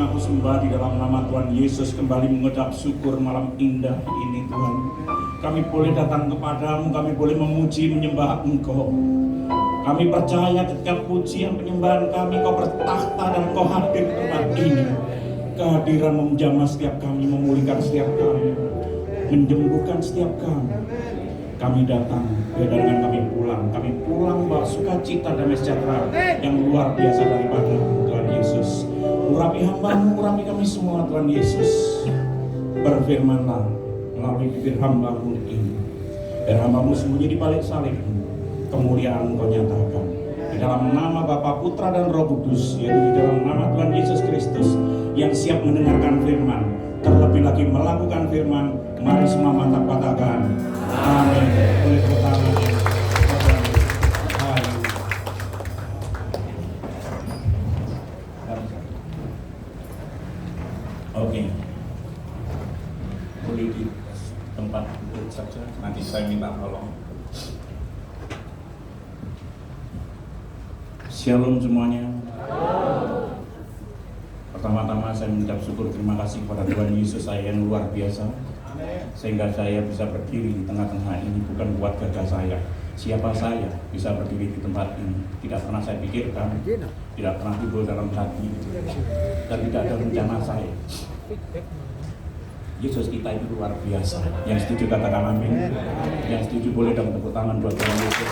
aku sembah di dalam nama Tuhan Yesus, kembali mengucap syukur malam indah ini Tuhan. Kami boleh datang kepadamu, kami boleh memuji menyembah Engkau. Kami percaya ketika pujian penyembahan kami, Kau bertakhta dan Kau hadir di tempat ini. Kehadiran menjamah setiap kami, memulihkan setiap kami, menyembuhkan setiap kami. Kami datang, beda dengan kami pulang bawa sukacita dan sejahtera yang luar biasa daripada Tuhan Yesus. Urapi hamba-Mu, urapi kami semua Tuhan Yesus. Berfirmanlah melalui bibir hamba-Mu ini, dan hamba-Mu sembunyi di balik salib, kemuliaan Kau nyatakan di dalam nama Bapa, Putra dan Roh Kudus, yaitu di dalam nama Tuhan Yesus Kristus yang siap mendengarkan firman, terlebih lagi melakukan firman. Mari semua mantap katakan amin. Boleh tepuk tangan. Oke, boleh di tempat duduk saja, nanti saya minta tolong. Shalom semuanya. Pertama-tama saya mengucap syukur, terima kasih kepada Tuhan Yesus saya yang luar biasa, sehingga saya bisa berdiri di tengah-tengah ini bukan buat gagah saya. Siapa saya bisa berdiri di tempat ini tidak pernah saya pikirkan, tidak pernah timbul dalam hati, dan tidak ada rencana saya. Yesus kita itu luar biasa. Yang setuju katakan amin. Yang setuju boleh dong tepuk tangan buat Tuhan Yesus.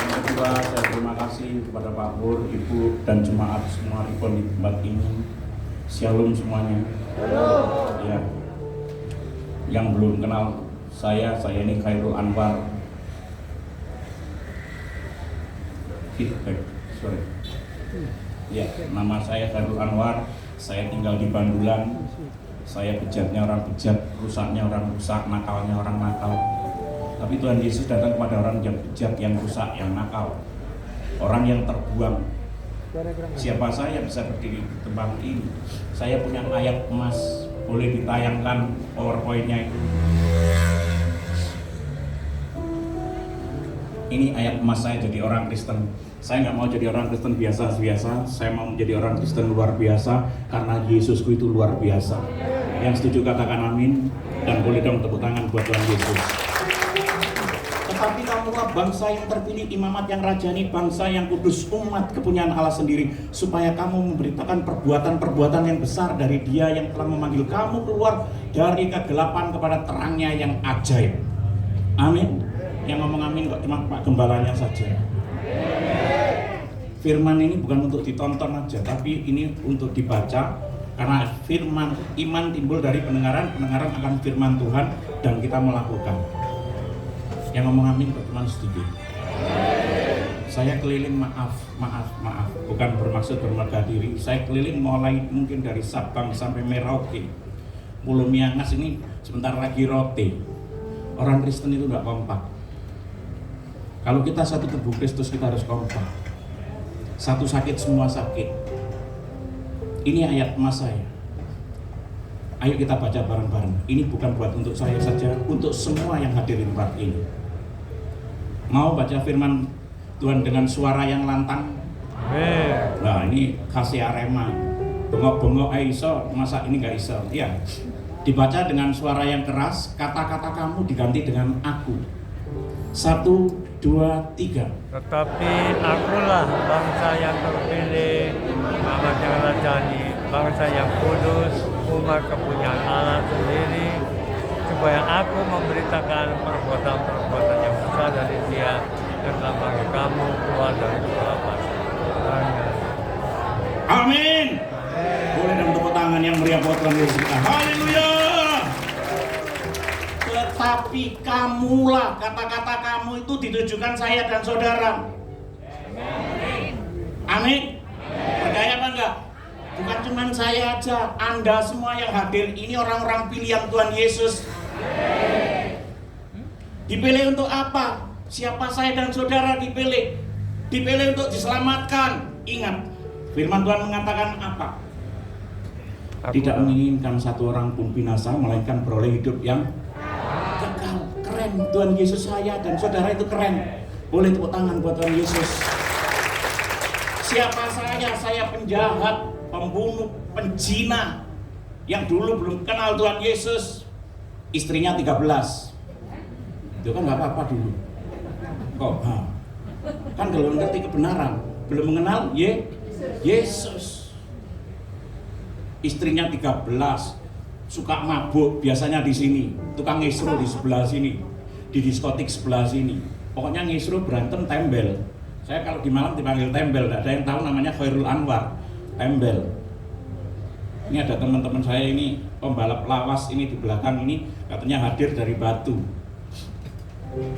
Yang kedua, saya terima kasih kepada Pak Pur, Ibu, dan jemaat semua Ribon di tempat ini. Shalom semuanya. Ya, yang belum kenal saya ini Khairul Anwar. Feedback, sorry. Ya, nama saya Khairul Anwar. Saya tinggal di Bandulan. Saya bejatnya orang bejat, rusaknya orang rusak, nakalnya orang nakal. Tapi Tuhan Yesus datang kepada orang yang bejat, yang rusak, yang nakal, orang yang terbuang. Siapa saya bisa berdiri di tempat ini? Saya punya ayat emas, boleh ditayangkan PowerPoint-nya itu. Ini ayat emas saya jadi orang Kristen. Saya nggak mau jadi orang Kristen biasa-biasa. Saya mau menjadi orang Kristen luar biasa karena Yesusku itu luar biasa. Yang setuju katakan amin, dan boleh dong tepuk tangan buat Tuhan Yesus. Tetapi kamulah bangsa yang terpilih, imamat yang rajani, bangsa yang kudus, umat kepunyaan Allah sendiri, supaya kamu memberitakan perbuatan-perbuatan yang besar dari Dia yang telah memanggil kamu keluar dari kegelapan kepada terangnya yang ajaib. Amin. Yang ngomong amin kok cuma Pak Gembalanya saja. Firman ini bukan untuk ditonton aja, tapi ini untuk dibaca, karena firman iman timbul dari pendengaran, pendengaran akan firman Tuhan, dan kita melakukan. Yang ngomong amin kok cuma setuju. Saya keliling, maaf, bukan bermaksud bermegah diri. Saya keliling mulai mungkin dari Sabang sampai Merauke, Pulau Miangas, ini sebentar lagi Rote. Orang Kristen itu nggak kompak. Kalau kita satu tubuh Kristus, kita harus kompak. Satu sakit, semua sakit. Ini ayat emas saya. Ayo kita baca bareng-bareng. Ini bukan buat untuk saya saja, untuk semua yang hadir di tempat ini. Mau baca firman Tuhan dengan suara yang lantang? Nah, ini kasih Arema. Bengok-bengok iso, masa ini nggak iso? Ya. Dibaca dengan suara yang keras, kata-kata kamu diganti dengan aku. 1, 2, 3. Tetapi akulah bangsa yang terpilih, umat yang rajani, bangsa yang kudus, umat kepunyaan Allah sendiri, supaya aku memberitakan perbuatan-perbuatan yang besar dari Dia yang telah memanggil kamu keluar dari kegelapan. Amin. Boleh dong tepuk tangan yang meriah buat Tuhan Yesus kita. Haleluya. Tetapi kamulah, kata-kata kamu itu ditujukan saya dan saudara. Amin. Percaya apa enggak? Bukan cuma saya aja, Anda semua yang hadir ini orang-orang pilihan Tuhan Yesus. Dipilih untuk apa? Siapa saya dan saudara dipilih? Dipilih untuk diselamatkan. Ingat, firman Tuhan mengatakan apa? Tidak menginginkan satu orang pun binasa, melainkan beroleh hidup yang kekal. Keren, Tuhan Yesus saya dan saudara itu keren. Boleh tepuk tangan buat Tuhan Yesus. Siapa saya? Saya penjahat, pembunuh, penjina yang dulu belum kenal Tuhan Yesus. Istrinya 13. Itu kan nggak apa-apa dulu. Kok? Kan belum ngerti kebenaran, belum mengenal Yesus. Istrinya 13, suka mabuk, biasanya di sini, tukang ngisru di sebelah sini, di diskotik sebelah sini. Pokoknya ngisru berantem tembel. Saya kalau di malam dipanggil tembel, tidak ada yang tahu namanya Khairul Anwar, tembel. Ini ada teman-teman saya ini, pembalap lawas ini di belakang ini, katanya hadir dari Batu.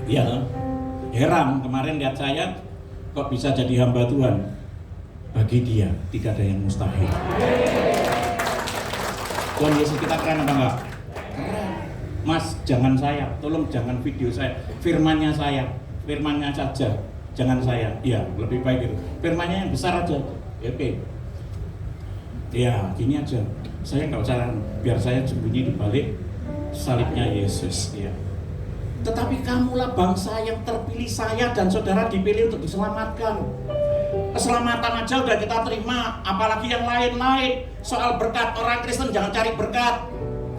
Ya, heran kemarin lihat saya, kok bisa jadi hamba Tuhan. Bagi dia tidak ada yang mustahil. Tuhan Yesus kita keren apa enggak? Keren. Mas, jangan saya, tolong jangan video saya, firmannya saja, jangan saya. Ya, lebih baik itu. Firmannya yang besar aja. Ya, oke. Ya, gini aja. Saya nggak usah, biar saya sembunyi di balik salibnya Yesus. Ya. Tetapi kamulah bangsa yang terpilih, saya dan saudara dipilih untuk diselamatkan. Keselamatan aja udah kita terima, apalagi yang lain-lain. Soal berkat, orang Kristen jangan cari berkat.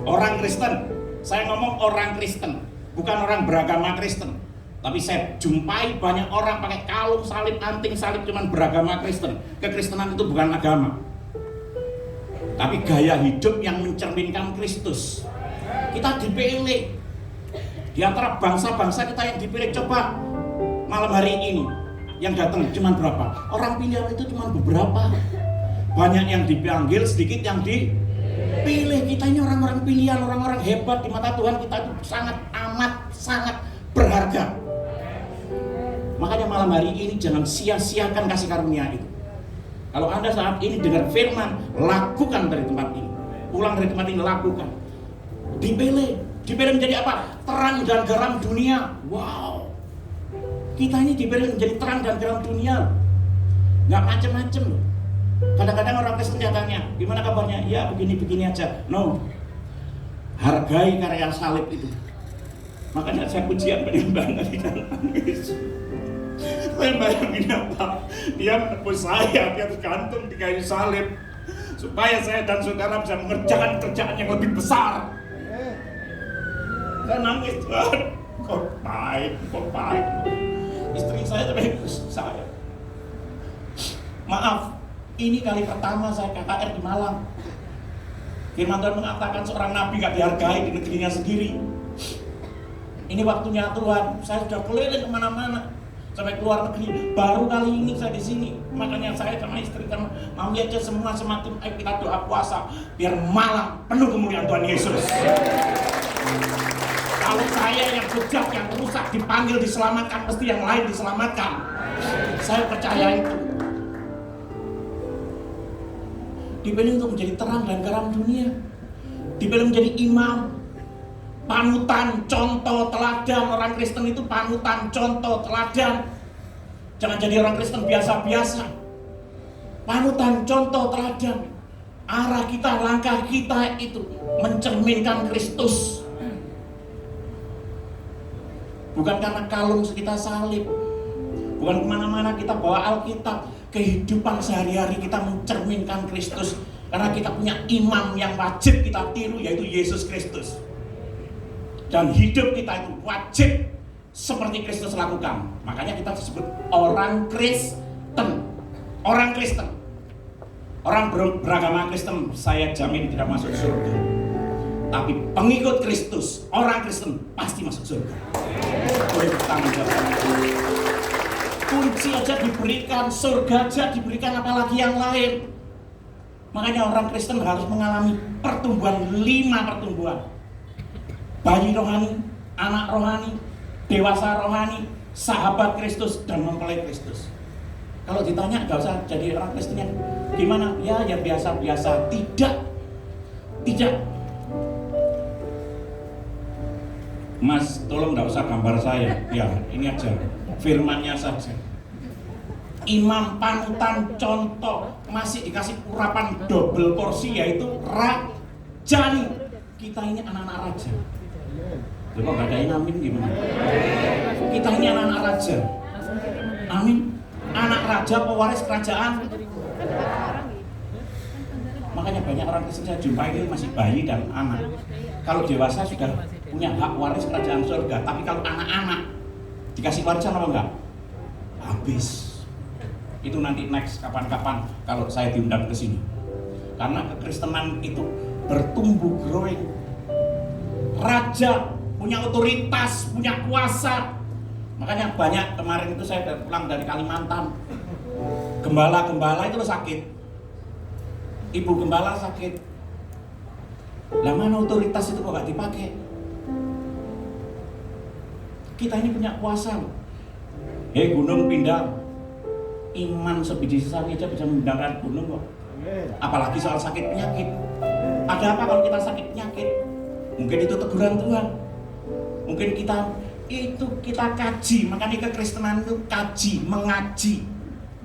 Orang Kristen, saya ngomong orang Kristen, bukan orang beragama Kristen. Tapi saya jumpai banyak orang pakai kalung salib, anting salib, cuman beragama Kristen. Kekristenan itu bukan agama, tapi gaya hidup yang mencerminkan Kristus. Kita dipilih di antara bangsa-bangsa, kita yang dipilih. Coba malam hari ini yang datang cuma berapa? Orang pilihan itu cuma beberapa. Banyak yang dipanggil, sedikit yang dipilih. Kita ini orang-orang pilihan, orang-orang hebat di mata Tuhan. Kita itu sangat sangat berharga. Makanya malam hari ini jangan sia-siakan kasih karunia itu. Kalau Anda saat ini dengar firman, lakukan dari tempat ini. Pulang dari tempat ini, lakukan. Dipilih menjadi apa? Terang dan garam dunia. Wow. Kita ini dipilih menjadi terang dan garam dunia. Nggak macem-macem loh. Kadang-kadang orang Kristen katanya, gimana kabarnya? Ya begini-begini aja. No. Hargai karya salib itu. Makanya saya pujian banget di dalam Yesus. Saya bayangin apa? Dia menebus saya, dia tergantung di kayu salib, supaya saya dan saudara bisa mengerjakan kerjaan yang lebih besar. Saya nangis, Tuhan, kok baik. Istri saya sampai saya. Maaf, ini kali pertama saya KKR di Malang. Firman Tuhan mengatakan seorang nabi gak dihargai di negerinya sendiri. Ini waktunya Tuhan. Saya sudah keliling kemana-mana, sampai keluar negeri. Baru kali ini saya di sini. Makanya saya sama istri sama mami aja semua semakin ayo kita doa puasa biar Malang penuh kemuliaan Tuhan Yesus. Kalau saya yang bejat, yang rusak dipanggil diselamatkan, pasti yang lain diselamatkan. Saya percaya itu. Dipilih untuk menjadi terang dan garam dunia. Dipilih menjadi imam, panutan, contoh, teladan. Orang Kristen itu panutan, contoh, teladan. Jangan jadi orang Kristen biasa-biasa. Panutan, contoh, teladan. Arah kita, langkah kita itu mencerminkan Kristus. Bukan karena kalung kita salib, bukan kemana-mana kita bawa Alkitab. Kehidupan sehari-hari kita mencerminkan Kristus. Karena kita punya imam yang wajib kita tiru, yaitu Yesus Kristus. Dan hidup kita itu wajib seperti Kristus lakukan. Makanya kita disebut orang Kristen. Orang Kristen, orang beragama Kristen, saya jamin tidak masuk surga. Tapi pengikut Kristus, orang Kristen pasti masuk surga. Boleh bertanggung jawab. Kunci aja diberikan, surga aja diberikan, apalagi yang lain. Makanya orang Kristen harus mengalami pertumbuhan, 5 pertumbuhan. Bayi rohani, anak rohani, dewasa rohani, sahabat Kristus, dan mempelai Kristus. Kalau ditanya gak usah jadi orang Kristen yang gimana? Ya biasa-biasa. Tidak. Mas, tolong gak usah gambar saya. Ya, ini aja. Firmannya saja. Imam, panutan, contoh, masih dikasih urapan double porsi, yaitu rajani. Kita ini anak-anak raja. Loh, kok gak ada yang amin gimana? Kita ini anak-anak raja. Amin. Anak raja, pewaris kerajaan. Makanya banyak orang Kristen saya jumpai ini masih bayi dan anak. Kalau dewasa sudah punya hak waris kerajaan surga. Tapi kalau anak-anak dikasih warisan apa enggak? Habis. Itu nanti next kapan-kapan kalau saya diundang ke sini. Karena kekristenan itu bertumbuh growing. Raja punya otoritas, punya kuasa. Makanya banyak kemarin itu saya pulang dari Kalimantan. Gembala-gembala itu sakit. Ibu gembala sakit. Lah mana otoritas itu kok gak dipakai? Kita ini punya kuasa. Gunung pindah. Iman sebiji sesami aja bisa memindahkan gunung kok. Apalagi soal sakit penyakit. Ada apa kalau kita sakit penyakit? Mungkin itu teguran Tuhan. Mungkin kita kaji. Makanya kekristenan itu kaji, mengaji,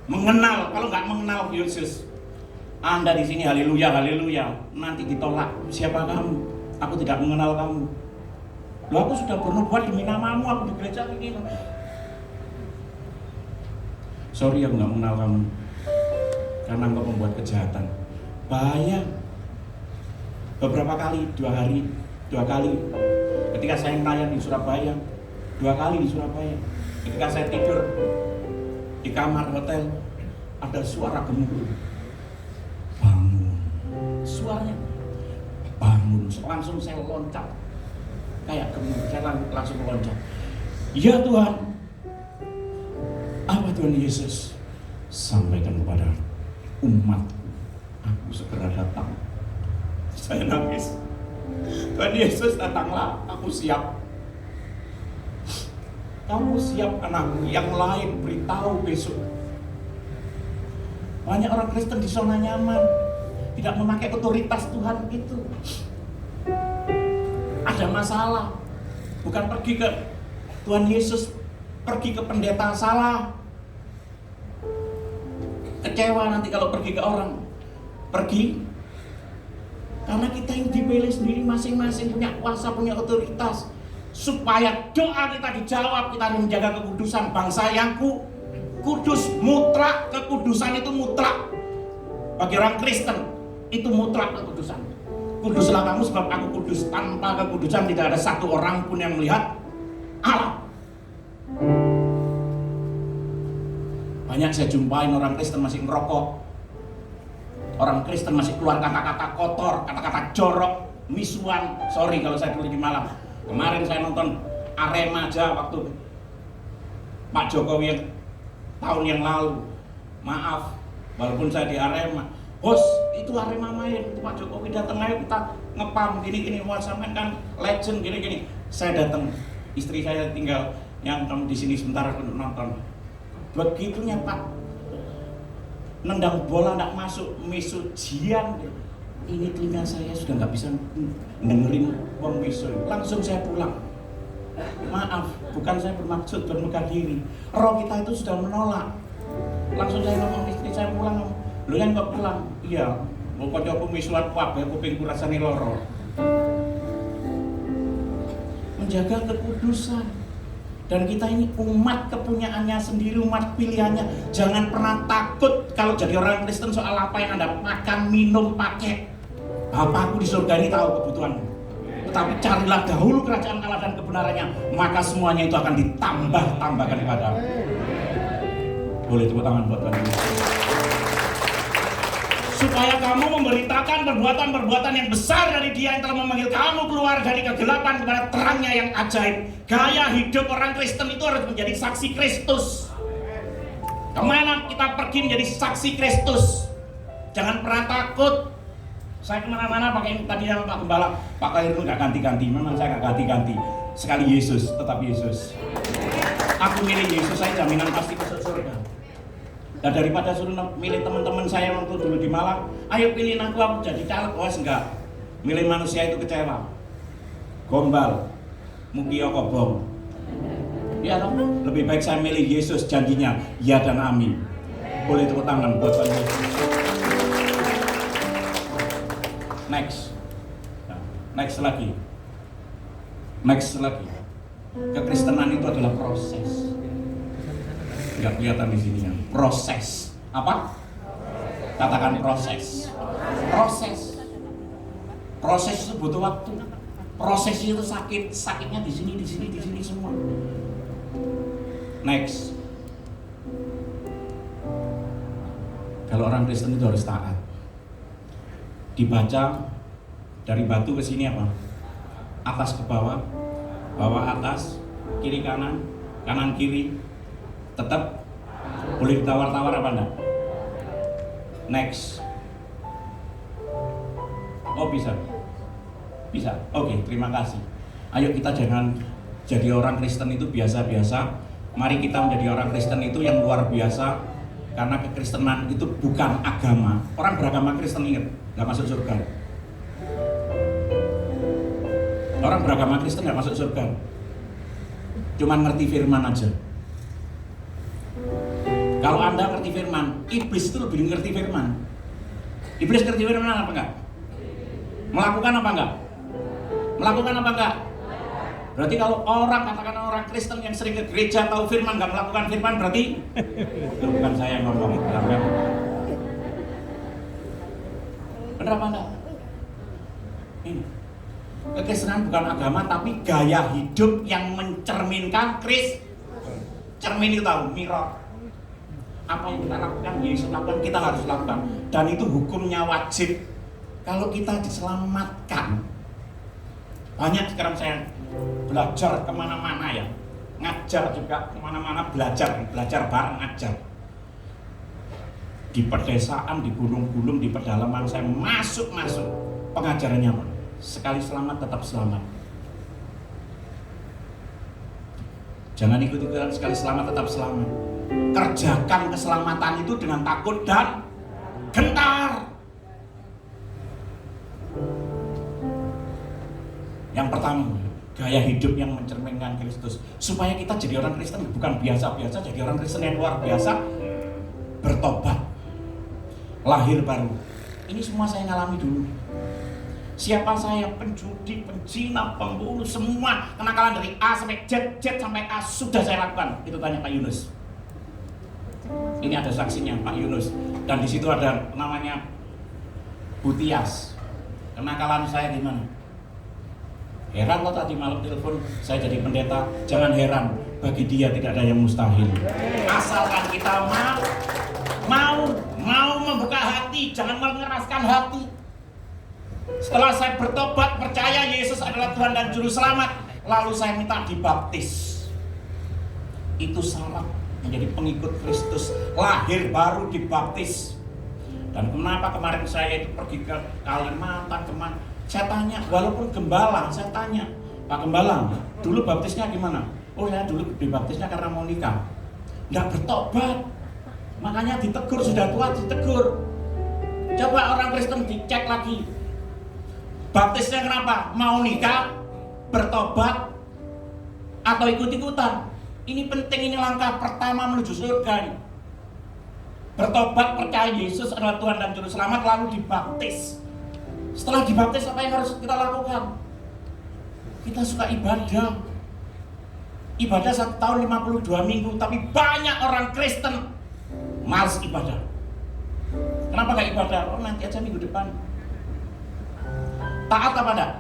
mengenal. Kalau nggak mengenal Yesus, Anda di sini haleluya, haleluya. Nanti ditolak. Siapa kamu? Aku tidak mengenal kamu. Loh, aku sudah bernubuat demi namamu. Aku di gereja ini. Sorry, aku nggak mengenal kamu karena engkau membuat kejahatan. Bahaya. Beberapa kali, 2 kali ketika saya melayani di Surabaya, 2 kali di Surabaya, ketika saya tidur di kamar hotel, ada suara gemuruh. Bangun. Suaranya bangun. Langsung saya loncat kayak gemuruh. Saya langsung loncat. Ya Tuhan. Apa Tuhan Yesus? Sampaikan kepada umatku, aku segera datang. Saya nangis. Tuhan Yesus, datanglah, aku siap. Kamu siap anakku, yang lain beritahu besok. Banyak orang Kristen di zona nyaman, tidak memakai otoritas Tuhan itu. Ada masalah, bukan pergi ke Tuhan Yesus, pergi ke pendeta salah. Kecewa nanti kalau pergi ke orang. Pergi karena kita yang dipilih sendiri, masing-masing punya kuasa, punya otoritas. Supaya doa kita dijawab, kita harus menjaga kekudusan bangsa yang kudus, mutlak. Kekudusan itu mutlak. Bagi orang Kristen itu mutlak kekudusan. Kuduslah kamu sebab aku kudus. Tanpa kekudusan tidak ada satu orang pun yang melihat Allah. Banyak saya jumpain orang Kristen masih merokok. Orang Kristen masih keluar kata-kata kotor, kata-kata jorok, misuan. Sorry kalau saya dulu di Malang. Kemarin saya nonton Arema aja waktu Pak Jokowi yang tahun yang lalu. Maaf, walaupun saya di Arema. Bos, itu Arema main, itu Pak Jokowi datang, ayo kita ngepam gini-gini. Wah, sampean kan legend gini-gini. Saya datang, istri saya tinggal yang kamu di sini sebentar untuk nonton. Begitunya Pak, nendang bola nggak masuk, misujian. Ini telinga saya sudah nggak bisa dengerin wong misu. Langsung saya pulang. Maaf, bukan saya bermaksud bermegah diri. Roh kita itu sudah menolak. Langsung saya ngomong istri saya pulang. Lu yang kok pulang? Iya, mau kancaku misuan kabeh kuping rasane loro. Menjaga kekudusan. Dan kita ini umat kepunyaannya sendiri, umat pilihannya. Jangan pernah takut kalau jadi orang Kristen soal apa yang Anda makan, minum, pakai. Bapakku di surga ini tahu kebutuhanmu. Tetapi carilah dahulu kerajaan Allah dan kebenarannya, maka semuanya itu akan ditambah-tambahkan kepadamu. Boleh tepuk tangan buat Tuhan Yesus. Supaya kamu memberitakan perbuatan-perbuatan yang besar dari Dia yang telah memanggil kamu keluar dari kegelapan kepada terangnya yang ajaib. Gaya hidup orang Kristen itu harus menjadi saksi Kristus. Kemana kita pergi menjadi saksi Kristus. Jangan pernah takut. Saya kemana-mana pakai tadi yang Pak Gembala, Pak Khairul nggak ganti-ganti. Memang saya nggak ganti-ganti. Sekali Yesus, tetap Yesus. Aku milih Yesus, saya jaminan pasti masuk surga. Nah, daripada suruh milih teman-teman saya waktu dulu di Malang, ayo pilih aku jadi caleg. Enggak. Milih manusia itu kecewa. Gombal. Mukio kobong. Ya dong, lebih baik saya milih Yesus, janjinya ya dan amin. Boleh tepuk tangan buat Tuhan Yesus. Next. Nah, next lagi. Kekristenan itu adalah proses. Enggak kelihatan di sini ya. proses. Apa? Katakan proses. Proses. Proses itu butuh waktu. Proses itu sakitnya di sini semua. Next. Kalau orang Kristen itu harus taat. Dibaca dari batu ke sini apa? Atas ke bawah, bawah atas, kiri kanan, kanan kiri. Tetap boleh ditawar-tawar apa enggak? Next. Oh bisa. Bisa. Oke, terima kasih. Ayo kita jangan jadi orang Kristen itu biasa-biasa. Mari kita menjadi orang Kristen itu yang luar biasa. Karena kekristenan itu bukan agama. Orang beragama Kristen ingat, gak masuk surga. Orang beragama Kristen gak masuk surga. Cuman ngerti firman aja. Kalau Anda ngerti firman, iblis itu lebih ngerti firman. Iblis ngerti firman apa enggak? Melakukan apa enggak? Melakukan apa enggak? Berarti kalau orang, katakan orang Kristen yang sering ke gereja tahu firman nggak melakukan firman, berarti bukan saya yang ngomong, benar apa enggak? Ini kekristenan bukan agama, tapi gaya hidup yang mencerminkan Kristus. Cermin itu tahu, mirror. Apa yang kita lakukan, Yesus lakukan, kita harus lakukan, dan itu hukumnya wajib. Kalau kita diselamatkan, banyak sekarang saya belajar kemana-mana ya, ngajar juga kemana-mana, belajar bareng ngajar. Di pedesaan, di gunung-gunung, di pedalaman saya masuk pengajarannya apa? Sekali selamat tetap selamat. Jangan ikut-ikutan sekali selamat tetap selamat. Kerjakan keselamatan itu dengan takut dan gentar. Yang pertama, gaya hidup yang mencerminkan Kristus. Supaya kita jadi orang Kristen bukan biasa-biasa, jadi orang Kristen yang luar biasa. Bertobat, lahir baru. Ini semua saya ngalami dulu. Siapa saya, penjudi, penzina, pembunuh, semua kenakalan dari A sampai Z sampai A sudah saya lakukan. Itu tanya Pak Yunus. Ini ada saksinya Pak Yunus. Dan di situ ada namanya Butias. Kenakalan saya di mana? Heran kok tadi malam telepon saya jadi pendeta. Jangan heran, bagi dia tidak ada yang mustahil. Asalkan kita mau membuka hati, jangan mengeraskan hati. Setelah saya bertobat, percaya Yesus adalah Tuhan dan Juru Selamat, lalu saya minta dibaptis. Itu syarat menjadi pengikut Kristus, lahir baru dibaptis. Dan kenapa kemarin saya itu pergi ke Kalimantan kemana? Saya tanya, walaupun gembala, saya tanya, Pak Gembala, dulu baptisnya gimana? Oh ya, dulu dibaptisnya karena mau nikah. Nggak bertobat, makanya ditegur, sudah tua ditegur. Coba orang Kristen dicek lagi. Baptisnya kenapa? Mau nikah, bertobat, atau ikut-ikutan? Ini penting, ini langkah pertama menuju surga. Bertobat, percaya Yesus adalah Tuhan dan Juru Selamat, lalu dibaptis. Setelah dibaptis, apa yang harus kita lakukan? Kita suka ibadah. Ibadah 1 tahun 52 minggu, tapi banyak orang Kristen malas ibadah. Kenapa gak ibadah? Oh nanti aja minggu depan. Taat apa enggak?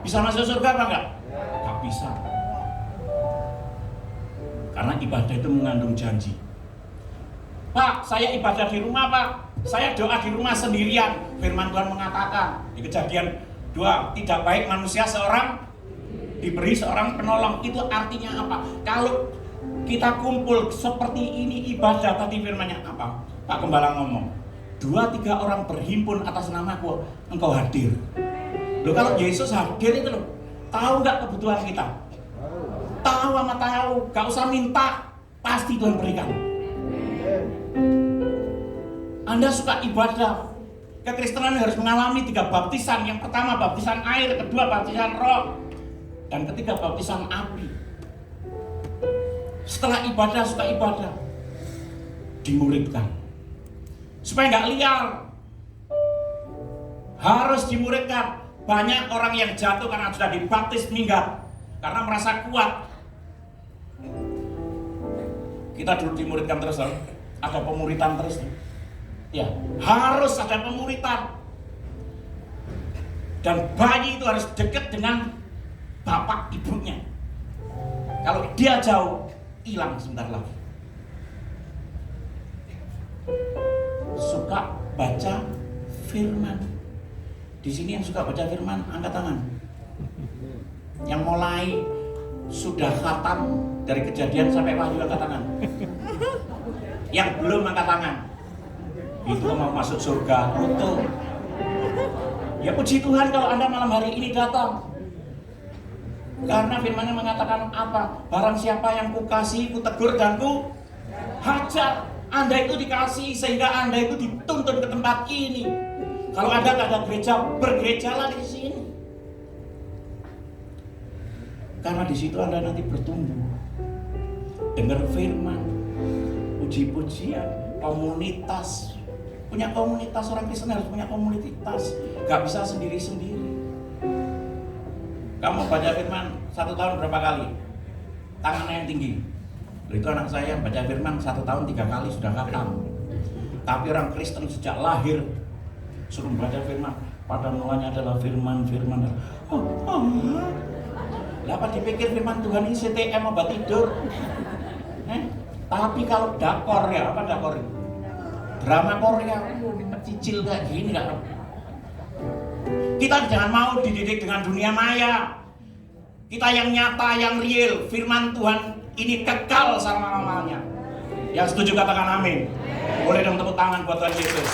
Bisa masuk surga apa enggak? Gak bisa. Karena ibadah itu mengandung janji. Pak, saya ibadah di rumah Pak. Saya doa di rumah sendirian. Firman Tuhan mengatakan di Kejadian 2, tidak baik manusia seorang diberi seorang penolong. Itu artinya apa? Kalau kita kumpul seperti ini ibadah, tadi firmannya apa? Pak Gembala ngomong, 2-3 orang berhimpun atas namaku, engkau hadir. Loh, kalau Yesus hadir itu loh, tahu nggak kebutuhan kita? Tahu sama tahu, gak usah minta, pasti Tuhan berikan. Anda suka ibadah, kekristenan harus mengalami 3 baptisan. Yang pertama baptisan air, kedua baptisan roh, dan ketiga baptisan api. Setelah ibadah, suka ibadah, dimuridkan. Supaya nggak liar, harus dimuridkan. Banyak orang yang jatuh karena sudah dibaptis minggat, karena merasa kuat. Kita dulu dimuridkan terus, ada pemuritan terus. Ya, harus ada pemuritan. Dan bayi itu harus dekat dengan bapak ibunya. Kalau dia jauh, hilang sebentar lagi. Suka baca firman. Di sini yang suka baca firman, angkat tangan. Yang mulai sudah khatam dari Kejadian sampai Wahyu, angkat tangan. Yang belum, angkat tangan. Itu mau masuk surga, betul. Ya puji Tuhan kalau Anda malam hari ini datang. Karena firman-Nya mengatakan apa? Barang siapa yang kukasihi, kutegur dan ku hajar. Anda itu dikasihi sehingga Anda itu dituntun ke tempat ini. Kalau Anda tak ada gereja, bergerejalah di sini. Karena di situ Anda nanti bertumbuh. Dengar firman, puji-pujian, komunitas. Punya komunitas, orang Kristen harus punya komunitas. Gak bisa sendiri-sendiri. Kamu baca firman 1 tahun berapa kali? Tangannya yang tinggi. Itu anak saya baca firman 1 tahun 3 kali sudah khatam. Tapi orang Kristen sejak lahir suruh baca firman, pada mulanya adalah firman. Lah apa dipikir firman Tuhan ini CTM obat tidur? Tapi kalau dakor ya, apa dakor? Drama Korea, cicil kayak gini gak? Kita jangan mau dididik dengan dunia maya. Kita yang nyata, yang real. Firman Tuhan ini kekal selama-lamanya. Yang setuju katakan amin. Boleh dong tepuk tangan buat Tuhan Yesus.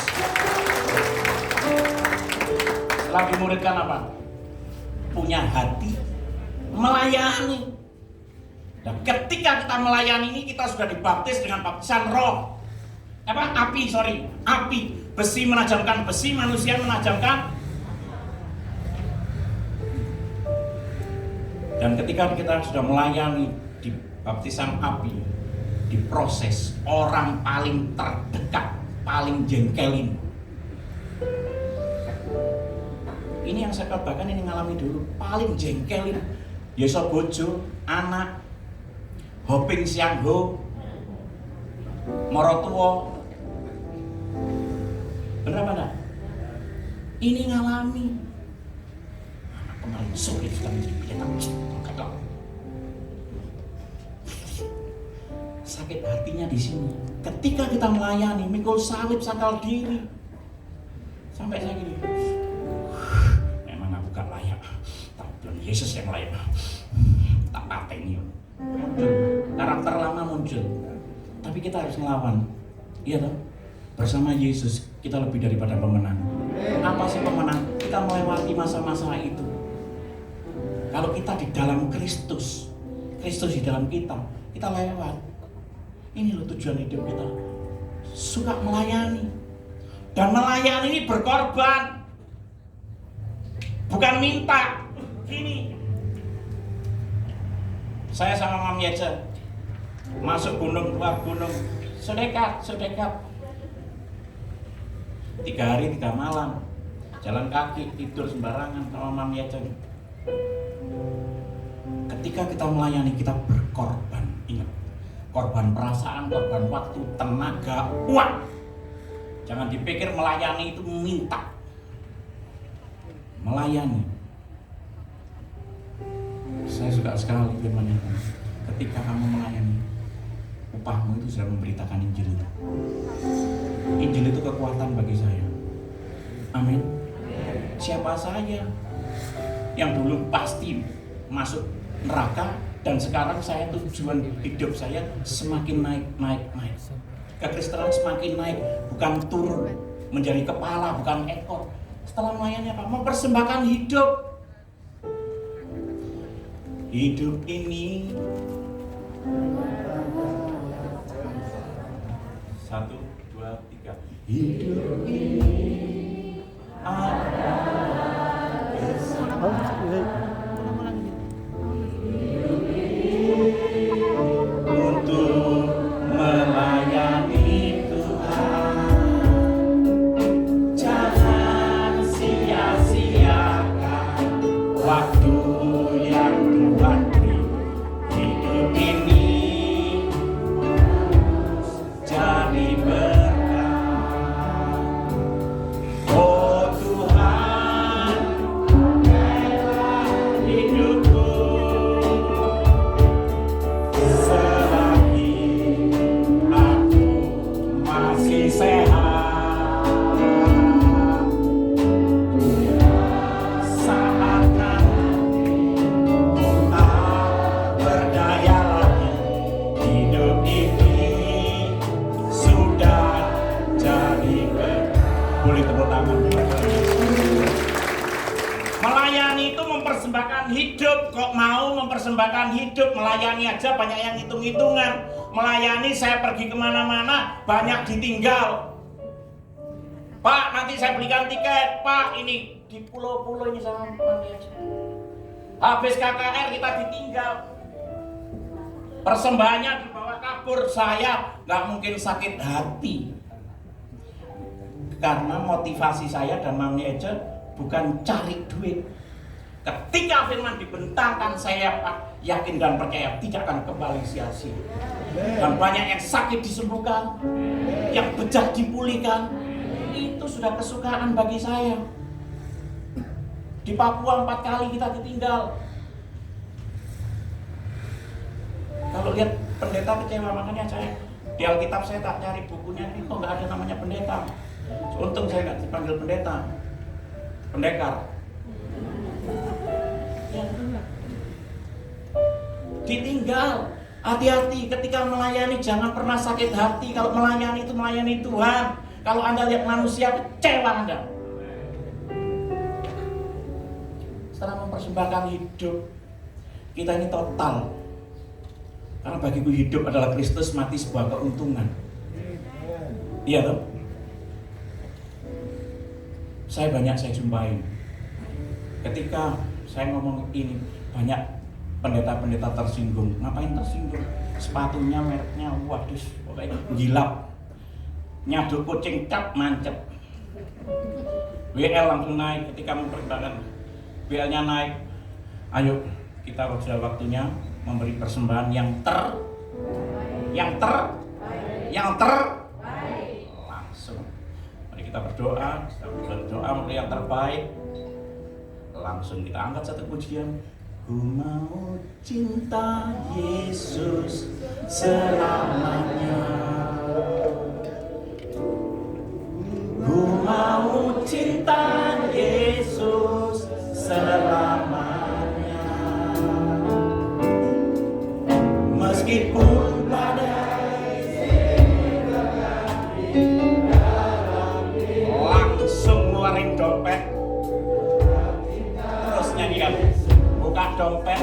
Setelah dimuridkan apa? Punya hati melayani. Dan ketika kita melayani ini, kita sudah dibaptis dengan baptisan roh. Api. Besi menajamkan besi, manusia menajamkan. Dan ketika kita sudah melayani di baptisan api, diproses, orang paling terdekat, paling jengkelin. Ini yang saya katakan, ini ngalami dulu, paling jengkelin. Yeso bojo, anak, hoping siang ho, morotuo. Bener apa enggak? Ini ngalami. Anak kemarin sulit sekali kita sakit hatinya di sini. Ketika kita melayani, mikul salib sakal diri. Sampai saya gini. Memang aku gak layak. Tapi Yesus yang layak. Tak pateni. Karakter lama muncul. Tapi kita harus melawan. Iya toh? Bersama Yesus kita lebih daripada pemenang. Apa sih pemenang? Kita melewati masa-masa itu. Kalau kita di dalam Kristus di dalam kita lewat. Ini loh tujuan hidup kita. Suka melayani. Dan melayani ini berkorban. Bukan minta. Ini. Saya sama Mam Yeca masuk gunung, keluar gunung. Sedekat. 3 hari 3 malam jalan kaki, tidur sembarangan sama Mam Yeca. Ketika kita melayani, kita berkorban. Ingat, korban perasaan, korban waktu, tenaga, uang. Jangan dipikir melayani itu minta. Melayani. Saya suka sekali firman itu. Ketika kamu melayani, upahmu itu sudah memberitakan Injil itu. Injil itu kekuatan bagi saya. Amin. Siapa saja yang dulu pasti masuk neraka dan sekarang saya tujuan hidup saya semakin naik. Kekristenan semakin naik, bukan turun menjadi kepala, bukan ekor. Setelah melayani apa? Mempersembahkan hidup. Hidup ini 1, 2, 3. Hidup ini adalah untuk melayani Tuhan. Jangan sia-siakan waktu yang Tuhan beri. Hidup ini jadi Melayani itu mempersembahkan hidup. Kok mau mempersembahkan hidup? Melayani aja banyak yang hitung-hitungan. Melayani saya pergi kemana-mana banyak ditinggal. Pak, nanti saya belikan tiket. Pak, ini di pulau-pulau ini sama mandi aja. Habis KKR kita ditinggal. Persembahannya dibawa kabur. Saya nggak mungkin sakit hati. Karena motivasi saya dan Mami Ece bukan cari duit. Ketika firman dibentangkan, saya yakin dan percaya tidak akan kembali sia-sia. Dan banyak yang sakit disembuhkan, yang bejat dipulihkan. Itu sudah kesukaan bagi saya. Di Papua 4 kali kita ditinggal. Kalau lihat pendeta kecewa, makanya saya di Alkitab saya tak cari bukunya, ini kok nggak ada namanya pendeta. Untung saya nggak dipanggil pendeta, pendekar. Ya. Ditinggal. Hati-hati ketika melayani, jangan pernah sakit hati. Kalau melayani itu melayani Tuhan. Kalau Anda lihat manusia, kecewa Anda. Setelah mempersembahkan hidup, kita ini total. Karena bagiku hidup adalah Kristus, mati sebuah keuntungan. Iya toh? Saya jumpai. Ketika saya ngomong ini, banyak pendeta-pendeta tersinggung. Ngapain tersinggung? Sepatunya mereknya waduh, pokoknya gilap. Nyaduk kucing cap mancep. WL langsung naik ketika memperintahkan. WL-nya naik. Ayo kita sudah waktunya memberi persembahan yang langsung. Mari kita berdoa, memberi yang terbaik. Langsung kita angkat satu pujian. Ku mau cinta Yesus selamanya. Ku mau cinta Yesus selamanya. Meskipun langsung ngeluarin dompet, terus nyanyikan, buka dompet,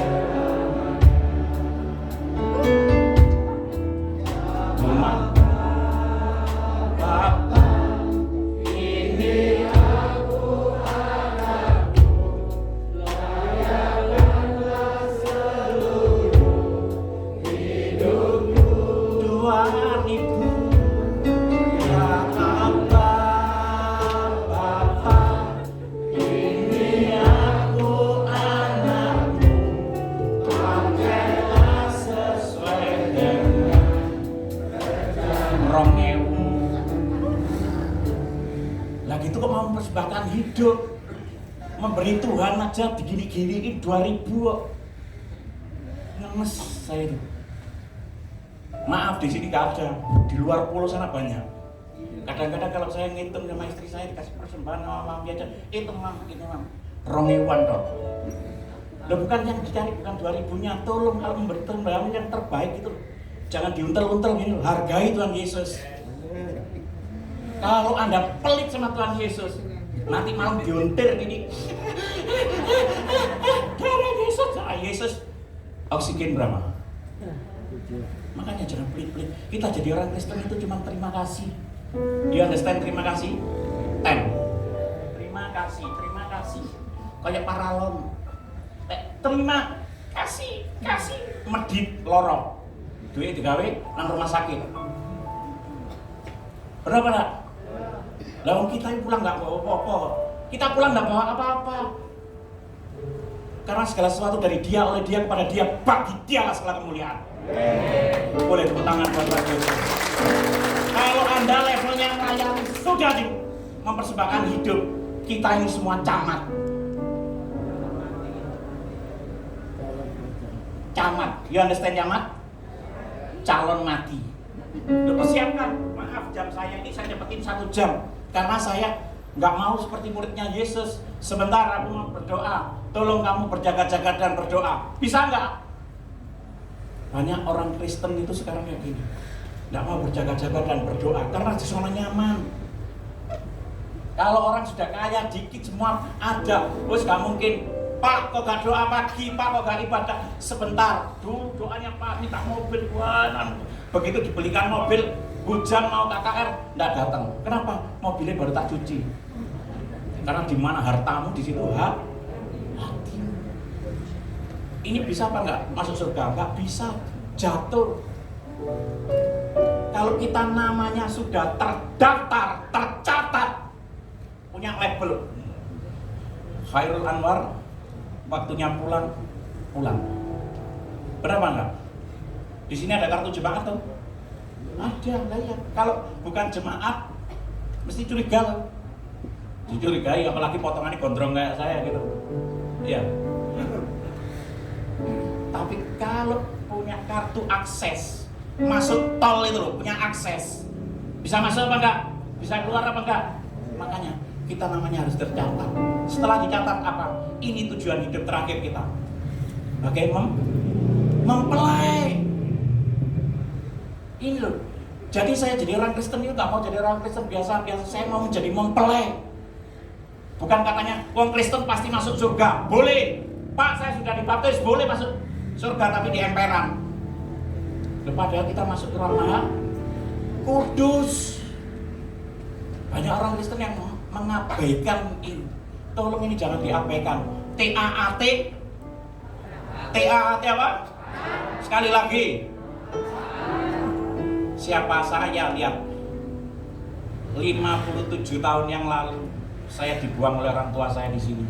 hidup memberi Tuhan aja begini-gini 2.000 ngemes saya itu. Maaf di sini gak ada, di luar pulau sana banyak. Kadang-kadang kalau saya ngitung sama istri saya dikasih persembahan sama mami aja, itu mam, ini mam, 2.000 dong. Loh bukan yang dicari, bukan 2.000-nya, tolong kalau memberi persembahan yang terbaik itu, jangan diuntel-untel gini, hargai Tuhan Yesus. Kalau Anda pelit sama Tuhan Yesus, nanti malam diuntir gini. Darah Yesus, Yesus oksigen berapa? Makanya jangan pelit-pelit. Kita jadi orang Kristen itu cuma terima kasih. You understand terima kasih? Terima kasih. Kayak paralon. Terima kasih, medit lorong. Duit digawe nang rumah sakit. Berapa nak? Lalu kita pulang nggak bawa apa-apa. Kita pulang nggak bawa apa-apa. Karena segala sesuatu dari Dia, oleh Dia, kepada Dia, bagi Dialah segala kemuliaan. Boleh tepuk tangan buat Tuhan Yesus. Kalau Anda levelnya melayani sudah mempersembahkan hidup, kita ini semua camat. You understand camat? Calon mati. Udah persiapkan. Maaf, jam saya ini saya dapetin 1 jam. Karena saya nggak mau seperti muridnya Yesus. Sebentar aku mau berdoa. Tolong kamu berjaga-jaga dan berdoa. Bisa nggak? Banyak orang Kristen itu sekarang kayak gini. Nggak mau berjaga-jaga dan berdoa karena di sana nyaman. Kalau orang sudah kaya dikit semua ada, wes gak mungkin. Pak, kok gak doa pagi? Pak, kok gak ibadah? Sebentar, dulu doanya Pak minta mobil. Wah, begitu dibelikan mobil, hujan mau KKR, nggak datang. Kenapa? Mobilnya baru tak cuci. Karena di mana hartamu di situ hati. Ini bisa apa nggak masuk surga? Nggak bisa, jatuh. Kalau kita namanya sudah terdaftar, tercatat, punya label Khairul Anwar, waktunya pulang. Berapa enggak? Di sini ada kartu jemaat tuh. Ada, enggak ya? Kalau bukan jemaat, mesti curiga loh. Dicurigai, apalagi potongannya gondrong kayak saya gitu. Iya. Tapi kalau punya kartu akses, masuk tol itu loh, punya akses, bisa masuk apa enggak? Bisa keluar apa enggak? Makanya kita namanya harus tercatat. Setelah dicatat apa? Ini tujuan hidup terakhir kita. Bagaimana? Mempelai. Ini loh. Jadi saya jadi orang Kristen itu nggak mau jadi orang Kristen biasa-biasa. Saya mau menjadi mempelai. Bukan katanya, wong Kristen pasti masuk surga. Boleh. Pak, saya sudah dibaptis, boleh masuk surga tapi di emperan. Padahal kita masuk ke ruang maha kudus. Banyak orang Kristen yang mengabaikan ini. Tolong ini jangan diabaikan. TAAT apa? Sekali lagi. Siapa saya lihat 57 tahun yang lalu saya dibuang oleh orang tua saya di sini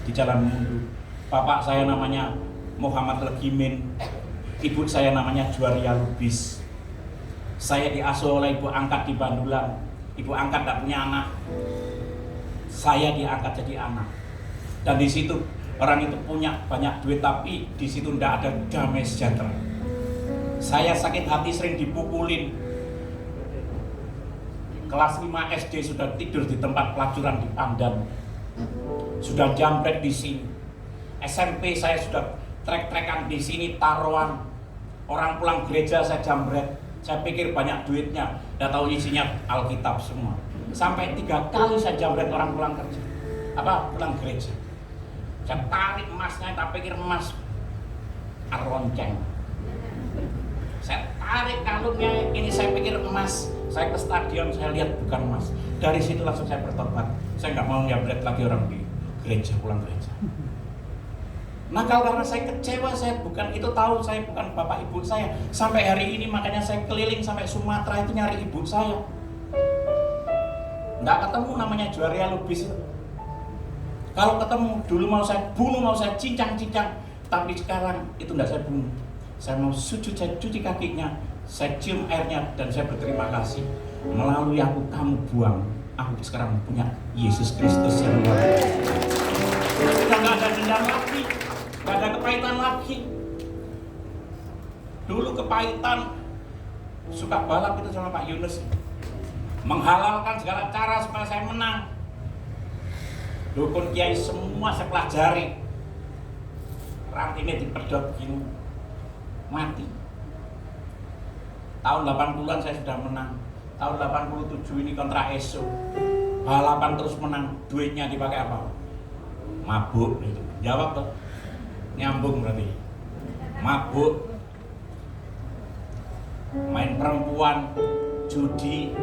di Jalan Mundu. Bapak saya namanya Muhammad Legimin, ibu saya namanya Juaria Lubis. Saya diasuh oleh ibu angkat di Bandulan. Ibu angkat tidak punya anak. Saya diangkat jadi anak. Dan di situ orang itu punya banyak duit tapi di situ tidak ada damai sejahtera. Saya sakit hati sering dipukulin. Kelas 5 SD sudah tidur di tempat pelacuran di Pandan. Sudah jambret di sini. SMP saya sudah trek-trekan di sini, taruhan. Orang pulang gereja saya jambret. Saya pikir banyak duitnya, nggak tahu isinya Alkitab semua. Sampai 3 kali saya jambret orang pulang kerja. Pulang gereja. Saya tarik emasnya, tak pikir emas aronceng. Saya tarik kalungnya, ini saya pikir emas. Saya ke stadion, saya lihat bukan emas. Dari situ langsung saya bertobat. Saya nggak mau nyabret lagi orang di gereja, pulang gereja. Nakal karena saya kecewa, saya bukan itu tahu, saya bukan bapak ibu saya. Sampai hari ini makanya saya keliling sampai Sumatera itu nyari ibu saya. Nggak ketemu namanya Juaria Lubis itu. Kalau ketemu, dulu mau saya bunuh, mau saya cincang-cincang. Tapi sekarang itu nggak saya bunuh. Saya mau sujud, saya cuci kakinya, saya cium airnya, dan saya berterima kasih. Melalui aku kamu buang, aku sekarang punya Yesus Kristus yang luar biasa. Sudah nggak ada dendam lagi, nggak ada kepahitan lagi. Dulu kepahitan, suka balap itu sama Pak Yunus, menghalalkan segala cara supaya saya menang. Dukun kiai semua saya pelajari. Rantingnya dipedot gini, mati. Tahun 80-an saya sudah menang. Tahun 87 ini kontra ESO. Balapan terus menang. Duitnya dipakai apa? Mabuk itu. Jawab tuh. Nyambung berarti. Mabuk. Main perempuan, judi.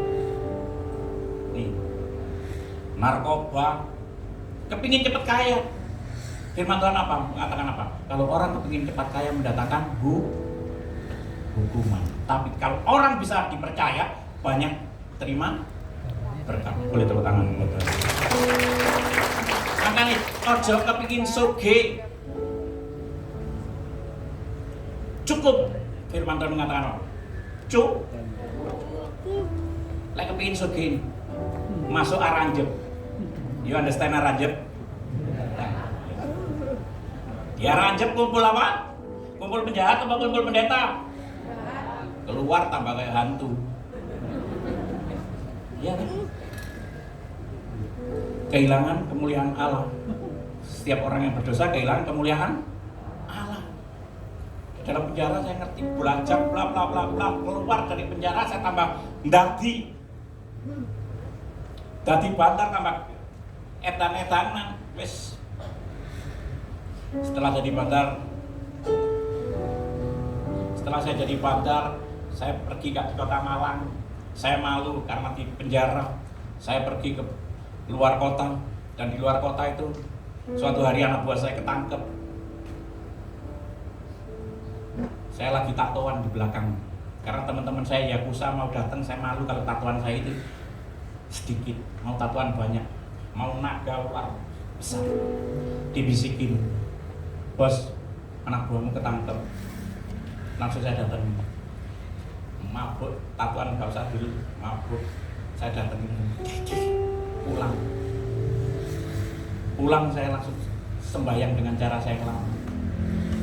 Nih. Narkoba. Kepingin cepat kaya. Firman Tuhan apa? Mengatakan apa? Kalau orang kepingin cepat kaya mendatangkan hukuman. Tapi kalau orang bisa dipercaya, banyak terima berkat. Boleh tepuk tangan. Makanya ojo kepingin soge. Cukup. Firman Tuhan mengatakan apa? Cukup. Lek kepingin soge, masuk aranjep. You understand aranjep? Ya aranjep kumpul apa? Kumpul penjahat atau kumpul pendeta? Keluar tambah kayak hantu. Ya kan? Kehilangan kemuliaan Allah. Setiap orang yang berdosa kehilangan kemuliaan Allah. Di dalam penjara saya ngerti belajar bla bla bla bla, keluar dari penjara saya tambah dadi bantar tambah edan-edanan wis. Setelah saya jadi bandar, saya pergi ke kota Malang. Saya malu karena di penjara. Saya pergi ke luar kota, dan di luar kota itu suatu hari anak buah saya ketangkep. Saya lagi tatoan di belakang. Karena teman-teman saya Yakuza mau datang, saya malu kalau tatoan saya itu sedikit, mau tatoan banyak, mau naga ular besar. Dibisikin, bos, anak buahmu ketangkep. Langsung saya datang, mabuk, tatuan gak usah dulu, mabuk. Saya datang, pulang saya langsung sembahyang dengan cara saya lama.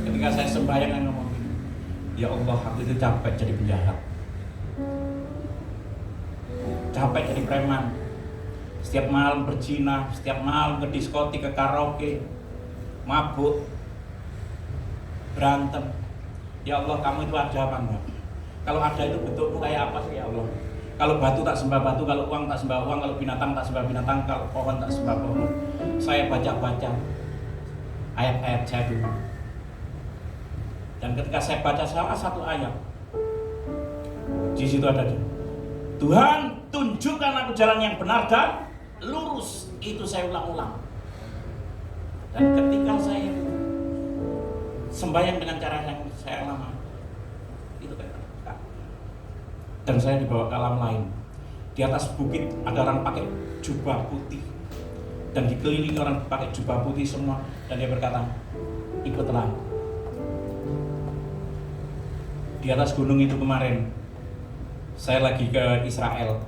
Ketika saya sembahyang, saya ngomong, ya Allah, aku itu capek jadi penjahat, capek jadi preman, setiap malam berzina, setiap malam ke diskotik, ke karaoke, mabuk, berantem. Ya Allah, kamu itu ada apa enggak? Kalau ada itu bentukmu kayak apa sih ya Allah? Kalau batu tak sembah batu, kalau uang tak sembah uang, kalau binatang tak sembah binatang, kalau pohon tak sembah pohon. Saya baca-baca ayat-ayat saya dulu. Dan ketika saya baca salah satu ayat, di situ ada Tuhan, tunjukkan aku jalan yang benar dan lurus. Itu saya ulang-ulang. Dan ketika saya sembahyang dengan cara yang saya lama, itu kayak, dan saya dibawa ke alam lain. Di atas bukit ada orang pakai jubah putih, dan dikelilingi orang pakai jubah putih semua, dan dia berkata, ikutlah. Di atas gunung itu kemarin, saya lagi ke Israel.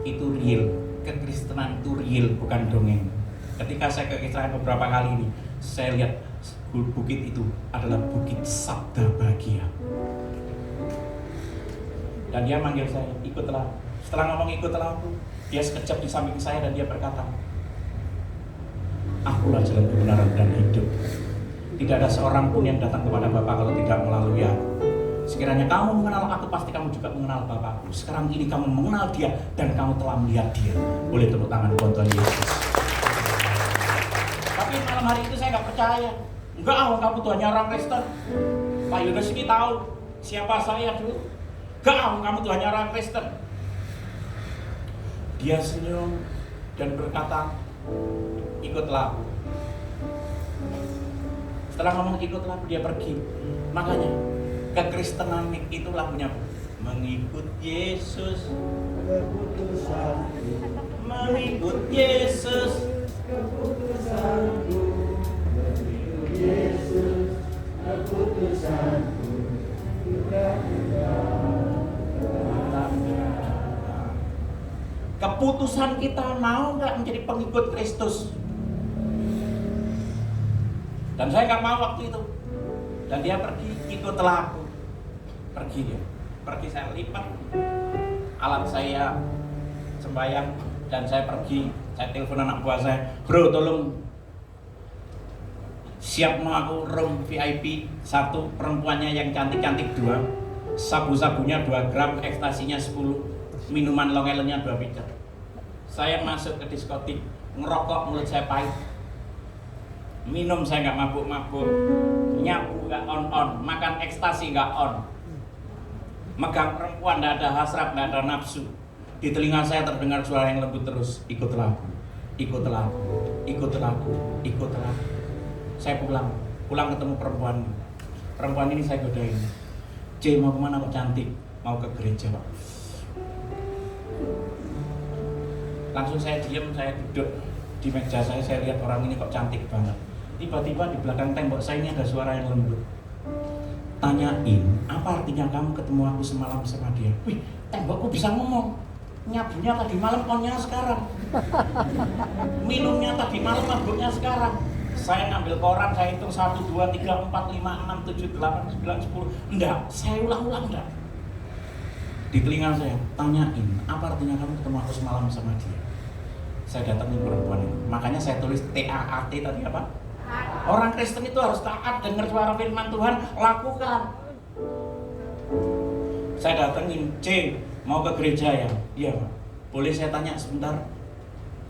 Itu real, kekristenan itu real, bukan dongeng. Ketika saya ke Israel beberapa kali ini, saya lihat bukit itu adalah bukit sabda bahagia. Dan dia manggil saya, ikutlah. Setelah ngomong ikutlah aku, dia sekejap di samping saya dan dia berkata, akulah jalan kebenaran dan hidup. Tidak ada seorang pun yang datang kepada Bapa kalau tidak melalui aku. Sekiranya kamu mengenal aku, pasti kamu juga mengenal Bapakku. Sekarang ini kamu mengenal dia dan kamu telah melihat dia. Boleh tepuk tangan buat Tuhan Yesus. Tapi malam hari itu saya nggak percaya. Enggak, kamu Tuhannya orang Kristen. Pak Yunus ini tahu siapa saya dulu. Enggak, kamu Tuhannya orang Kristen. Dia senyum dan berkata, ikutlah aku. Setelah ngomong ikutlah aku, dia pergi. Makanya kekristenan itu lagunya mengikut Yesus, keputusanku, mengikut Yesus, keputusanku, mengikut Yesus, keputusanku, keputusan kita mau nggak menjadi pengikut Kristus. Dan saya nggak mau waktu itu. Dan dia pergi, ikutlah aku. Pergi dia. Pergi, saya lipat alat saya sembahyang dan saya pergi. Saya telepon anak buah saya, bro tolong siap mau aku room VIP 1, perempuannya yang cantik-cantik 2, sabu-sabunya 2 gram, ekstasinya 10, minuman long islandnya 2 pitcher. Saya masuk ke diskotik, ngerokok mulut saya pahit, minum saya nggak mabuk-mabuk, nyapu nggak on, makan ekstasi nggak on, megang perempuan nggak ada hasrat, nggak ada nafsu. Di telinga saya terdengar suara yang lembut terus, ikutlah aku, ikutlah aku, ikutlah aku, ikutlah aku. Saya pulang ketemu perempuan ini saya godain. C, mau kemana kok cantik? Mau ke gereja Pak. Langsung saya diam, saya duduk di meja saya lihat orang ini kok cantik banget. Tiba-tiba di belakang tembok saya ini ada suara yang lembut. Tanyain, apa artinya kamu ketemu aku semalam sama dia? Wih, tembokku bisa ngomong. Nyabunya tadi malam, onnya sekarang. Minumnya tadi malam, mabuknya sekarang. Saya ngambil koran, saya hitung 1, 2, 3, 4, 5, 6, 7, 8, 9, 10. Enggak, saya ulang-ulang enggak. Di telinga saya, tanyain, apa artinya kamu ketemu aku semalam sama dia? Saya datangin perempuan itu. Makanya saya tulis TAAT tadi apa? Orang Kristen itu harus taat, dengar suara firman Tuhan, lakukan. Saya datengin, C, mau ke gereja ya? Iya Pak. Boleh saya tanya sebentar?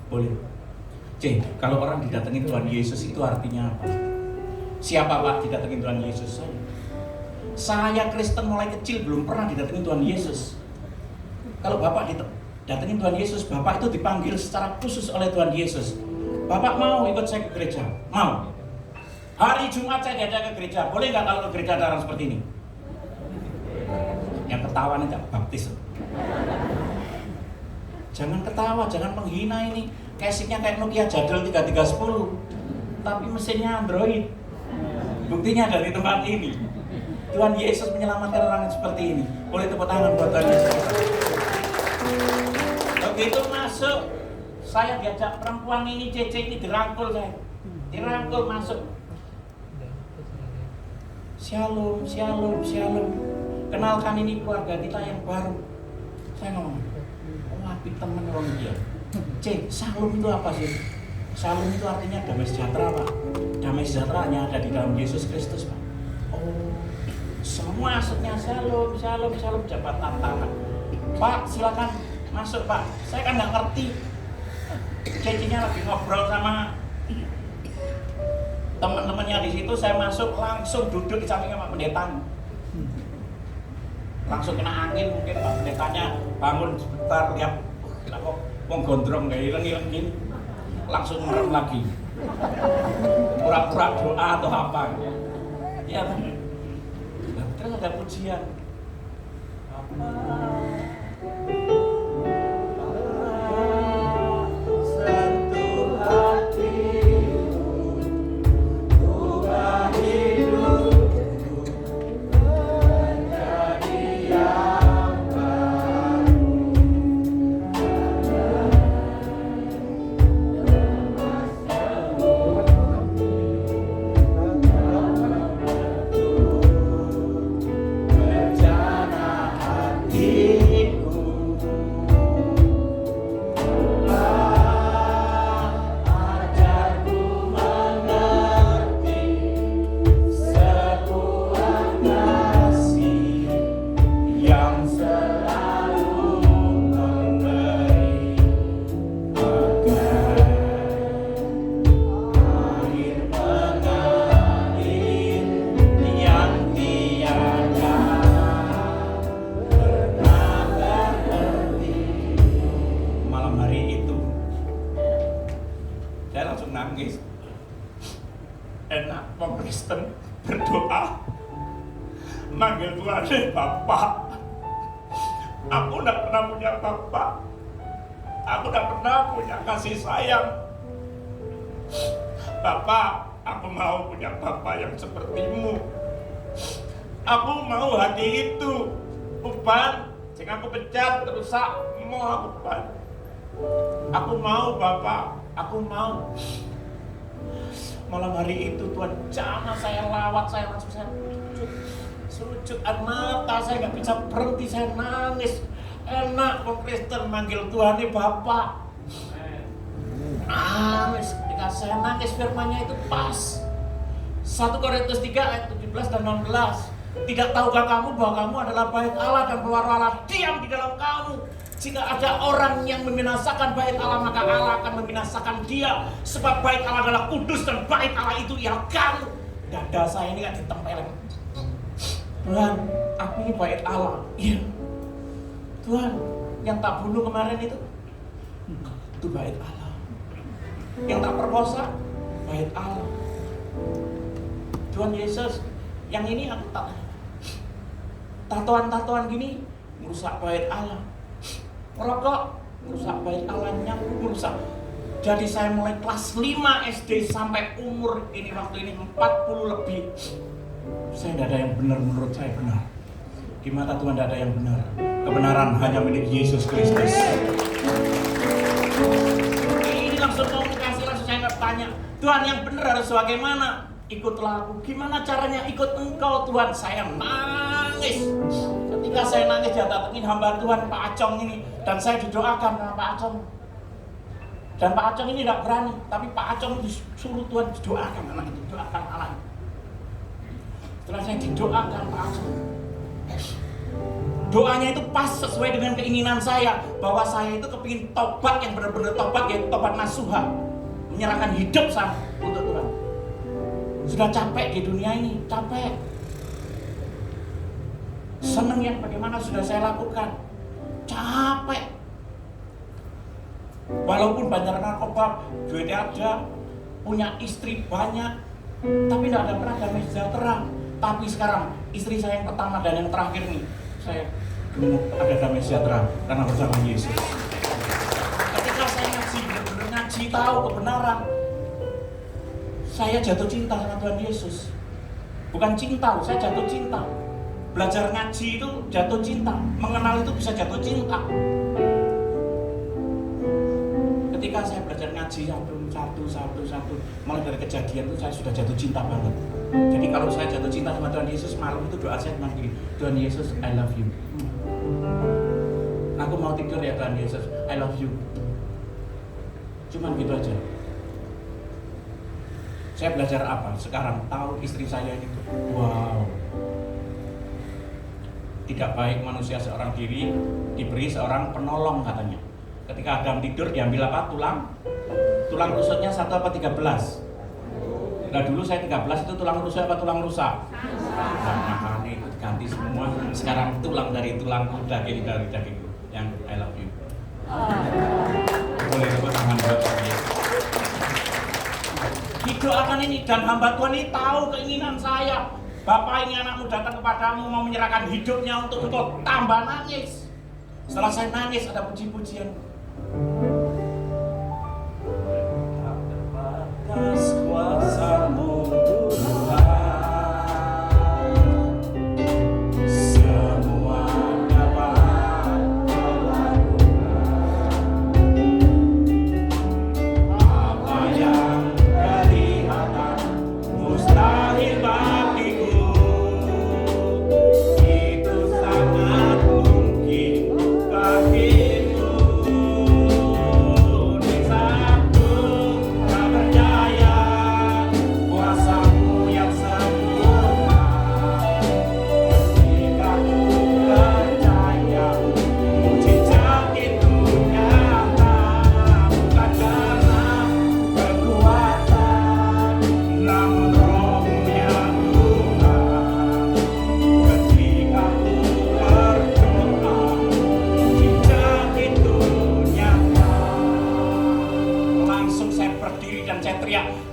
Boleh. C. Kalau orang didatangi Tuhan Yesus itu artinya apa? Siapa Pak didatangi Tuhan Yesus? Saya Kristen mulai kecil belum pernah didatangi Tuhan Yesus. Kalau Bapak didatangi Tuhan Yesus, Bapak itu dipanggil secara khusus oleh Tuhan Yesus. Bapak mau ikut saya ke gereja? Mau. Hari Jumat saya diajak ke gereja. Boleh nggak kalau ke gereja ada orang seperti ini? Yang ketawa nih tak baptis. Jangan ketawa, jangan menghina ini. Casingnya kayak Nokia jadul 3310, tapi mesinnya Android. Buktinya dari tempat ini. Tuhan Yesus menyelamatkan orang yang seperti ini. Boleh tepuk tangan buat Tuhan Yesus. Begitu masuk, saya diajak perempuan ini, Cece ini dirangkul saya. Dirangkul masuk. Shalom, shalom, shalom. Kenalkan ini keluarga kita yang baru. Saya ngomong, tapi temen orang dia. Cek, shalom itu apa sih? Shalom itu artinya damai sejahtera Pak. Damai sejahteranya ada di dalam Yesus Kristus Pak. Oh, semua maksudnya shalom, shalom, shalom, jabat tantangan. Pak, silakan masuk Pak. Saya kan nggak ngerti. Cecinya lagi ngobrol sama teman-temannya di situ. Saya masuk langsung duduk di sampingnya Pak Pendeta. Langsung kena angin, mungkin Pak Pendetanya bangun sebentar lihat kok wong gondrong kayak ireng-ireng gini. Langsung merem lagi. Pura-pura doa atau apa. Ya, terus ada pujian. Kristen berdoa manggil Tuhan, Bapak. Aku tidak pernah punya Bapak. Aku tidak pernah punya kasih sayang. Bapak, aku mau punya Bapak yang sepertimu. Aku mau hati itu uban, jika aku pecat terusak, mau aku uban. Aku mau Bapak, aku mau. Malam hari itu Tuhan jamah saya lawat, saya langsung sujud mata, saya nggak bisa berhenti, saya nangis. Enak orang Kristen manggil Tuhan ini Bapak. Nangis, ketika saya nangis firman-Nya itu pas. 1 Korintus 3 ayat 17 dan 16. Tidak tahukah kamu bahwa kamu adalah bait Allah dan bahwa Roh Allah diam di dalam kamu? Jika ada orang yang membinasakan bait Allah, maka Allah akan membinasakan dia. Sebab bait Allah adalah kudus dan bait Allah itu ialah kamu. Dada saya ini kan ditempelin. Tuhan, aku ini bait Allah. Iya. Tuhan, yang tak bunuh kemarin itu bait Allah. Yang tak perkosa, bait Allah. Tuhan Yesus, yang ini aku tak tatoan-tatoan gini merusak bait Allah. Merokok merusak bait Allahnya, merusak. Jadi saya mulai kelas 5 SD sampai umur ini waktu ini 40 lebih. Saya tidak ada yang benar, menurut saya benar. Di mata Tuhan tidak ada yang benar. Kebenaran hanya milik Yesus Kristus. Ini langsung komunikasi, langsung saya tanya, Tuhan yang benar harus bagaimana? Ikutlah aku. Gimana caranya ikut Engkau Tuhan? Saya nangis. Ketika saya nangis, dia datangin hamba Tuhan Pak Acong ini, dan saya didoakan sama Pak Acong. Dan Pak Acong ini tidak berani, tapi Pak Acong disuruh Tuhan didoakan anak itu, doakan anak itu. Setelah saya didoakan Pak Acong, doanya itu pas sesuai dengan keinginan saya, bahwa saya itu kepingin tobat yang benar-benar tobat, yaitu tobat nasuha. menyerahkan hidup untuk Tuhan. Sudah capek di dunia ini, capek. Seneng yang bagaimana sudah saya lakukan, capek. Walaupun banyak narkoba, duitnya ada, punya istri banyak, tapi tidak ada pernah damai sejahtera. Tapi sekarang istri saya yang pertama dan yang terakhir nih, saya ada damai sejahtera karena bersama Yesus. Ketika saya ngaji, benar-benar ngaji tahu kebenaran, saya jatuh cinta sama Tuhan Yesus. Bukan cinta, saya jatuh cinta. Belajar ngaji itu jatuh cinta, mengenal itu bisa jatuh cinta. Ketika saya belajar ngaji satu, mulai dari kejadian itu saya sudah jatuh cinta banget. Jadi kalau saya jatuh cinta sama Tuhan Yesus, malam itu doa saya cuma gini, Tuhan Yesus, I love you. Aku mau tidur ya Tuhan Yesus, I love you. Cuman gitu aja. Saya belajar apa? Sekarang tahu istri saya itu, wow. Tidak baik manusia seorang diri diberi seorang penolong katanya. Ketika Adam tidur diambil apa? Tulang rusuknya 1 apa 13? Nah dulu saya 13 itu tulang rusuk apa tulang rusak? Nah itu ganti semua. Sekarang tulang dari tulangku, daging dari dagingku. Yang I love you. Boleh tepuk tangan buat saya. Didoakan ini dan hamba Tuhan ini tahu keinginan saya. Bapak, ini anakmu datang kepadamu mau menyerahkan hidupnya untuk engkau. Tambah nangis. Setelah saya nangis ada puji-pujian. Atas kuasa-Mu Tuhan, semua dapat Kau lakukan. Apa yang kelihatan mustahil bagiku, itu sangat mungkin bagimu.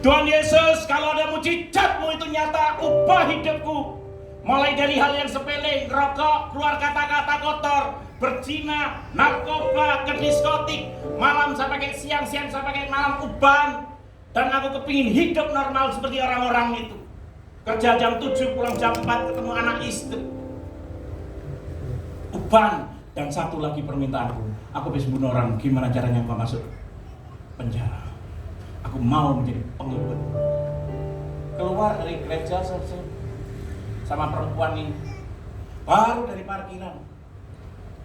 Tuhan Yesus, kalau ada mujizat-Mu itu nyata, ubah hidupku. Mulai dari hal yang sepele, rokok, keluar kata-kata kotor, berzina, narkoba, ke diskotik, malam saya pakai siang saya pakai malam, uban. Dan aku kepingin hidup normal seperti orang-orang itu. Kerja jam 7, pulang jam 4, ketemu anak istri. Uban. Dan satu lagi permintaanku, aku bisa bunuh orang, gimana caranya kau masuk penjara? Aku mau menjadi pengikut. Keluar dari gereja sama perempuan ini, baru dari parkiran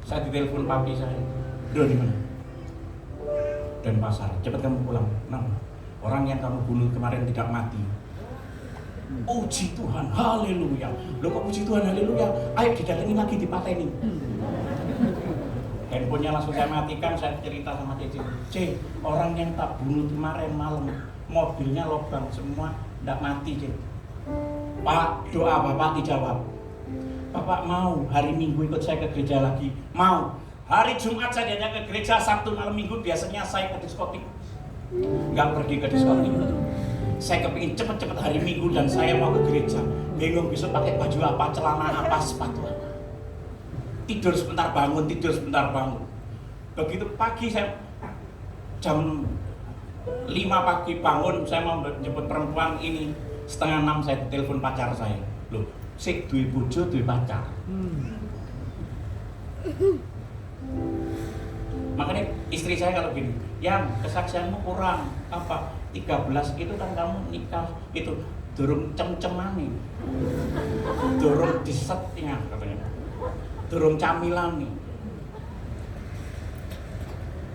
saya ditelepon papi saya, "Do di mana?" "Denpasar." "Cepat kamu pulang." "Nah, orang yang kamu bunuh kemarin tidak mati." Puji Tuhan, haleluya. Loh kok puji Tuhan, haleluya? Ayo didatengin lagi, dipateni. Handphonenya langsung saya matikan, saya cerita sama C, orang yang tak bunuh kemarin malam, mobilnya lobang semua, tidak mati C. "Pak, doa Bapak dijawab. Bapak mau hari Minggu ikut saya ke gereja lagi?" "Mau." Hari Jumat saya diajak ke gereja, Sabtu malam Minggu biasanya saya ke diskotik. Nggak pergi ke diskotik. Saya kepingin cepet-cepet hari Minggu dan saya mau ke gereja. Bingung besok pakai baju apa, celana apa, sepatu apa. Tidur sebentar bangun. Begitu pagi saya jam 5 pagi bangun, saya mau jemput perempuan ini, 5:30 saya telepon pacar saya. Loh, sik duwe bojo, duwe pacar. Makanya istri saya kalau gini, "Yang kesaksianmu kurang apa? 13 itu kan kamu nikah itu durung cem-cemani, durung disetnya katanya, durung camilan nih."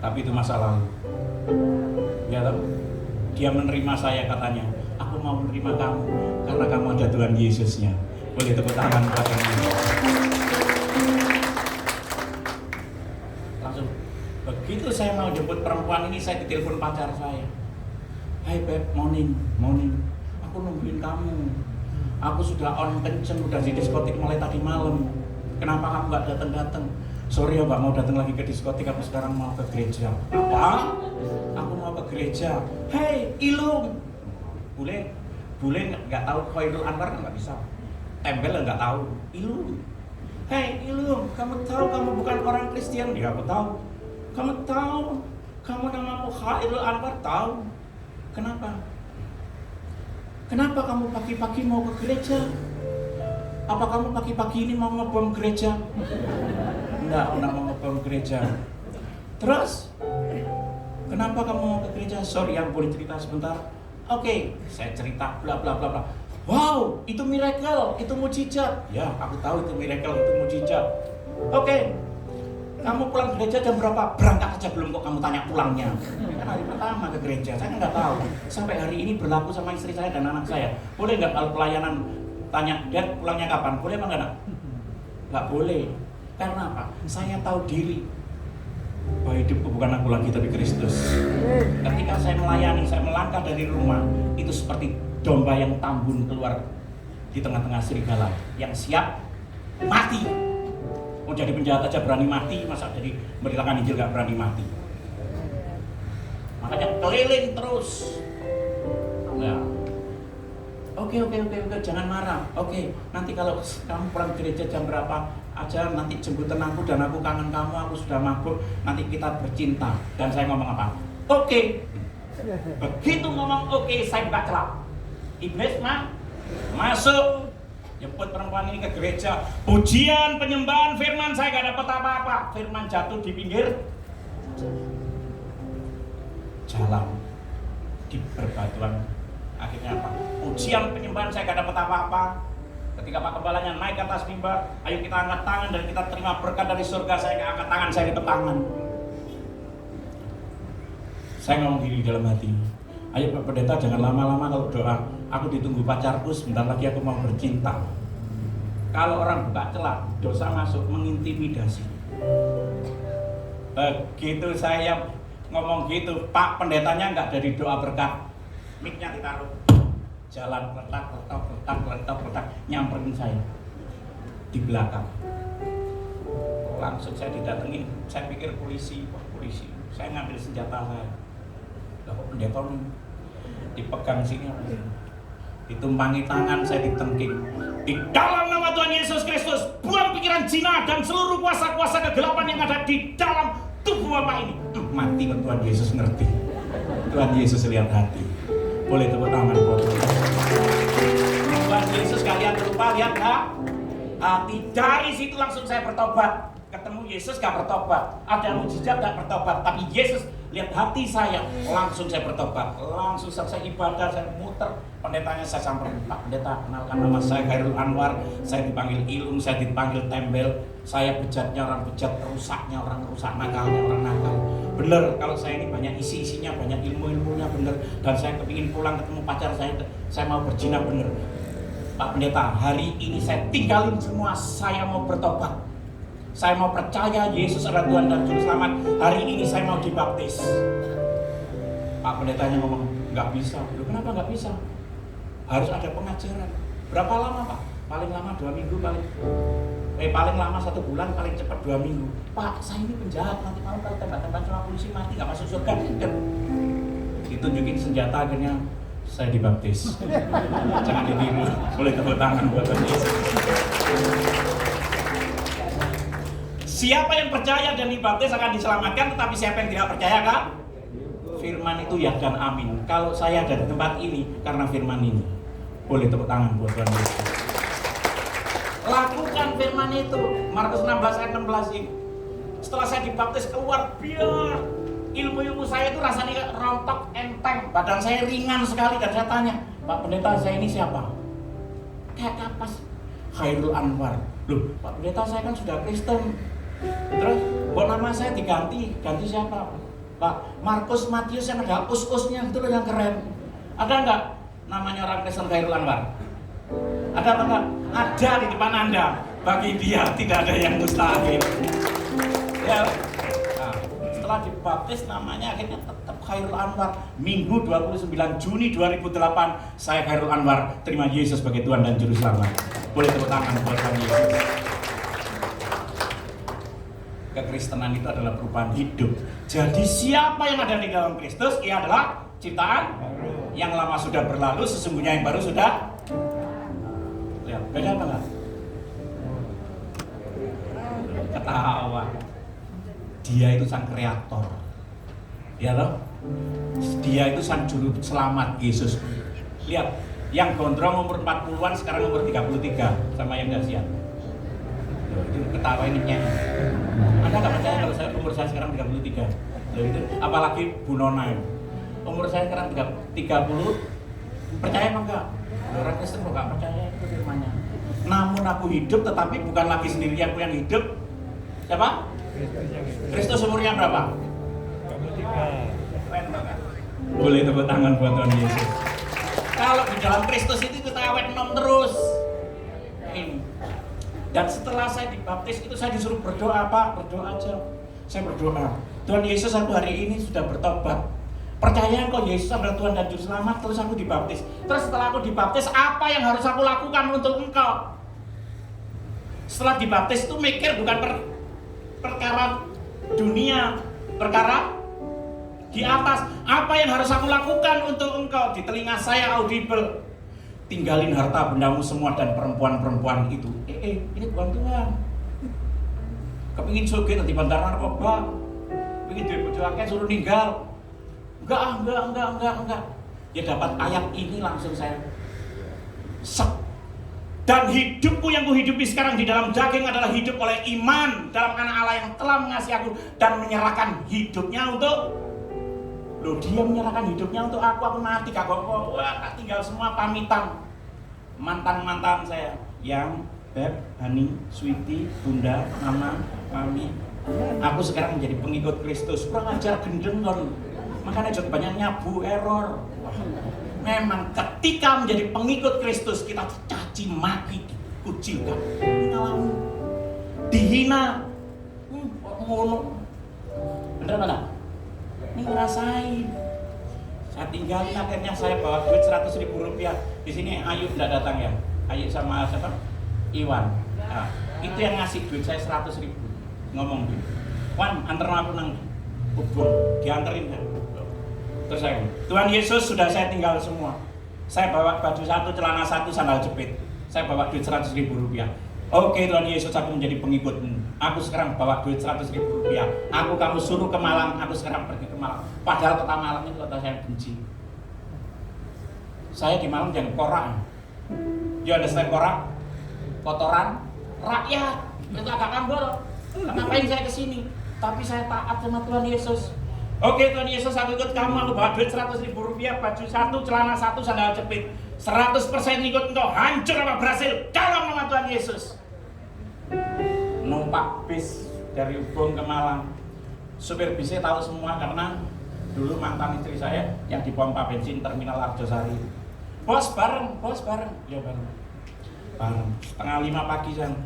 Tapi itu masa lalu. Ya tahu, dia menerima saya katanya, "Aku mau menerima kamu karena kamu ada Tuhan Yesusnya." Boleh tepuk tangan buat ini. Langsung begitu saya mau jemput perempuan ini, saya ditelepon pacar saya. Hai Beb, morning. Aku nungguin kamu. Aku sudah on kenceng, udah di diskotik mulai tadi malam. Kenapa kamu nggak datang? Sorry ya Mbak, mau datang lagi ke diskotik, aku sekarang mau ke gereja. Apa? Aku mau ke gereja. Hei, Ilung. Bule nggak tahu Khairul Anwar nggak bisa. Tembel nggak tahu. Ilung. Hei, Ilung, kamu tahu kamu bukan orang Kristen? Ya, aku tahu. Kamu tahu kamu namamu Khairul Anwar? Tahu. Kenapa kamu pagi-pagi mau ke gereja? Apa kamu pagi-pagi ini mau ngebom gereja? Enggak mau ngebom gereja. Terus, kenapa kamu mau ke gereja? Sorry, yang boleh cerita sebentar? Oke, saya cerita bla bla bla bla. Wow, itu miracle, itu mujizat. Ya, aku tahu itu miracle, itu mujizat. Oke. Kamu pulang gereja jam berapa? Berangkat aja belum kok kamu tanya pulangnya. Kan hari pertama ke gereja, saya nggak tahu. Sampai hari ini berlaku sama istri saya dan anak saya. Boleh nggak kalau pelayanan tanya, Dad pulangnya kapan? Boleh apa nggak? Nggak boleh. Karena apa? Saya tahu diri bahwa hidupku bukan aku lagi tapi Kristus. Ketika saya melayani, saya melangkah dari rumah, itu seperti domba yang tambun keluar di tengah-tengah serigala yang siap mati. Mau jadi penjahat aja berani mati, masa jadi memberitakan Injil gak berani mati. Makanya keliling terus. Nah, oke, jangan marah. Oke, nanti kalau kamu pulang gereja jam berapa aja, nanti jemputan aku dan aku kangen kamu, aku sudah mabuk, nanti kita bercinta. Dan saya ngomong apa? Oke. Begitu ngomong oke, saya buka celah. Iblis masuk. Jemput perempuan ini ke gereja, pujian, penyembahan, firman, saya gak dapat apa-apa. Firman jatuh di pinggir jalan, di berbatuan. Akhirnya apa? Pujian, penyembahan, saya gak dapat apa-apa. Ketika Pak Kepalanya naik ke atas mimbar, ayo kita angkat tangan dan kita terima berkat dari surga. Saya gak angkat tangan, saya di tangan. Saya ngomong gini dalam hati, ayo Pak Pendeta jangan lama-lama kalau doa. Aku ditunggu pacarku, sebentar lagi aku mau bercinta. Kalau orang buka celah, dosa masuk, mengintimidasi. Begitu saya ngomong gitu, Pak Pendetanya nggak dari doa berkat. Mic-nya ditaruh, jalan letak, nyamperin saya di belakang. Langsung saya didatengin, saya pikir polisi. Saya ngambil senjata saya. Lah kok pendeta nih dipegang sini apa ya? Ditumpangi tangan, saya ditengking. Di dalam nama Tuhan Yesus Kristus, buang pikiran zina dan seluruh kuasa-kuasa kegelapan yang ada di dalam tubuh Bapak ini. Mati kan Tuhan Yesus ngerti. Tuhan Yesus lihat hati. Boleh tepuk tangan buat Tuhan. Tuhan Yesus kalian lupa lihat gak? Hati. Dari situ langsung saya bertobat. Ketemu Yesus gak bertobat. Ada mujizat gak bertobat. Tapi Yesus lihat hati saya, langsung saya bertobat. Langsung selesai ibadah, saya muter. Pendetanya saya samperin, Pak Pendeta, kenalkan nama saya Khairul Anwar. Saya dipanggil Ilung, saya dipanggil Tembel. Saya bejatnya orang bejat, rusaknya orang rusak, nakalnya orang nakal. Bener, kalau saya ini banyak isi-isinya, banyak ilmu-ilmunya, bener. Dan saya kepingin pulang ketemu pacar saya mau berzina, bener. Pak Pendeta, hari ini saya tinggalin semua, saya mau bertobat. Saya mau percaya Yesus adalah Tuhan dan Juru Selamat. Hari ini saya mau dibaptis. Pak Pendetanya ngomong, nggak bisa. Loh, kenapa nggak bisa? Harus ada pengajaran. Berapa lama Pak? Paling lama 2 minggu paling lama 1 bulan, paling cepat 2 minggu. Pak, saya ini penjahat, nanti malam kalau tembak-tembak sama polisi mati nggak masuk surga. Ditunjukin senjata, akhirnya saya dibaptis. Jangan ditiru. Boleh tepuk tangan buat Yesus. Siapa yang percaya dan dibaptis akan diselamatkan, tetapi siapa yang tidak percaya kan? Firman itu ya dan amin. Kalau saya ada di tempat ini karena firman ini. Boleh tepuk tangan buat Tuhan Yesus. Lakukan firman itu. Markus 16 ayat 16 ini. Setelah saya dibaptis keluar biar ilmu-ilmu saya itu rasanya rontok enteng. Badan saya ringan sekali dan saya tanya, Pak Pendeta saya ini siapa? Kayak kapas Khairul Anwar. Loh, Pak Pendeta saya kan sudah Kristen. Terus, buat nama saya ganti siapa? Pak Markus Matius yang ada us-usnya itu loh yang keren. Ada nggak namanya orang Kristen Khairul Anwar? Ada apa enggak? Ada di depan Anda. Bagi dia tidak ada yang mustahil. Ya. Nah, setelah dibaptis namanya akhirnya tetap Khairul Anwar. Minggu 29 Juni 2008 saya Khairul Anwar terima Yesus sebagai Tuhan dan Juru Selamat. Boleh tepuk tangan buat Tuhan Yesus. Kekristenan itu adalah perubahan hidup. Jadi siapa yang ada di dalam Kristus, ia adalah ciptaan baru. Yang lama sudah berlalu, sesungguhnya yang baru sudah. Lihat, beda apa enggak? Ketawa. Dia itu sang kreator. Ya loh. Dia itu sang juru selamat, Yesus. Lihat, yang gondrong umur 40-an sekarang umur 33 sama yang gak siap. Itu ketawa ini nyanyi. Anda nggak percaya kalau umur saya sekarang 33? Loh itu, apalagi Bu Nona. Umur saya sekarang 30, percaya apa enggak? Orang Kristen kok nggak percaya itu firman-Nya. Namun aku hidup, tetapi bukan lagi sendiri aku yang hidup. Siapa? Kristus umurnya berapa? 33. Boleh tepuk tangan buat Tuhan Yesus. Kalau di dalam Kristus itu kita awet nom terus. Ini. Dan setelah saya dibaptis itu saya disuruh berdoa, Pak, berdoa aja. Saya berdoa, Tuhan Yesus aku hari ini sudah bertobat. Percaya engkau Yesus adalah Tuhan dan Juru Selamat. Terus aku dibaptis. Terus setelah aku dibaptis, apa yang harus aku lakukan untuk engkau? Setelah dibaptis itu mikir bukan perkara dunia, perkara di atas. Apa yang harus aku lakukan untuk engkau? Di telinga saya audible. Tinggalin harta bendamu semua dan perempuan-perempuan itu. Ini bukan Tuhan. Kepingin sugih nanti bandar narkoba. Pingin duit bojo akeh suruh ninggal. Enggak. Ya dapat ayat ini langsung saya sep. Dan hidupku yang kuhidupi sekarang di dalam daging adalah hidup oleh iman dalam anak Allah yang telah mengasihi aku dan menyerahkan hidupnya untuk. Loh, dia menyerahkan hidupnya untuk aku mati kagak kok. Wah, tak tinggal semua pamitan. Mantan-mantan saya yang Beb, Hani, Sweetie, Bunda, Mama, Mami. Aku sekarang menjadi pengikut Kristus. Kurang ajar gendeng kan. Makanya juga banyak nyabu error. Memang ketika menjadi pengikut Kristus kita dicaci maki, dikucilkan, ngalamu, dihina, ngono. Bener mana? Ini ngerasain. Saya tinggalin akhirnya saya bawa duit 100.000 rupiah. Di sini Ayu tidak datang ya. Ayu sama siapa? Iwan. Nah, itu yang ngasih duit saya 100.000. Ngomong gitu. Wan, antar aku nang kubur, dianterin ya. Terus saya, Tuhan Yesus sudah saya tinggal semua. Saya bawa baju satu, celana satu, sandal jepit. Saya bawa duit 100.000 rupiah. Oke Tuhan Yesus, aku menjadi pengikutmu. Aku sekarang bawa duit 100.000 rupiah. Aku kamu suruh ke Malang, aku sekarang pergi ke Malang. Padahal kota Malang itu kota saya benci. Saya di Malang jangan korak. You understand korak? Kotoran rakyat. Itu agak kambol. Ngapain saya kesini? Tapi saya taat sama Tuhan Yesus. Oke Tuhan Yesus, aku ikut kamu. Aku bawa duit 100.000 rupiah, baju satu, celana satu, sandal jepit. 100% ikut engkau, hancur apa berhasil dalam nama Tuhan Yesus. Numpak bis dari Ubung ke Malang. Supir bisnya tahu semua karena dulu mantan istri saya yang di pompa bensin terminal Arjosari. Bos bareng. Ya bareng. 4:30 pagi saya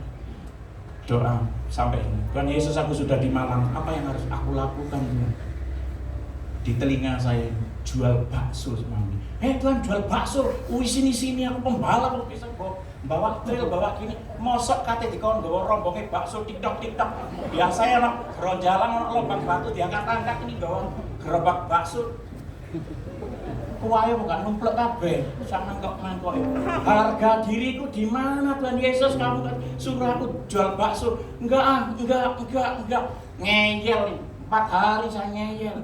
doa sampai ini. Tuhan Yesus, aku sudah di Malang. Apa yang harus aku lakukan? Di telinga saya jual bakso semami. Tuhan, jual bakso. Sini aku pembalap, aku bisa bawa trail, bawa gini. Mosok kate dikon gawa rombonge bakso tiktok. Biasa ya no, geronjalan ono lubang batu diangkat-angkat ini gawa gerobak bakso. Kuwae bukan numplek kabeh, sama mangkok. Harga diriku di mana Tuhan Yesus? Kamu kan suruh aku jual bakso. Enggak. Ngeyel 4 hari saya ngeyel.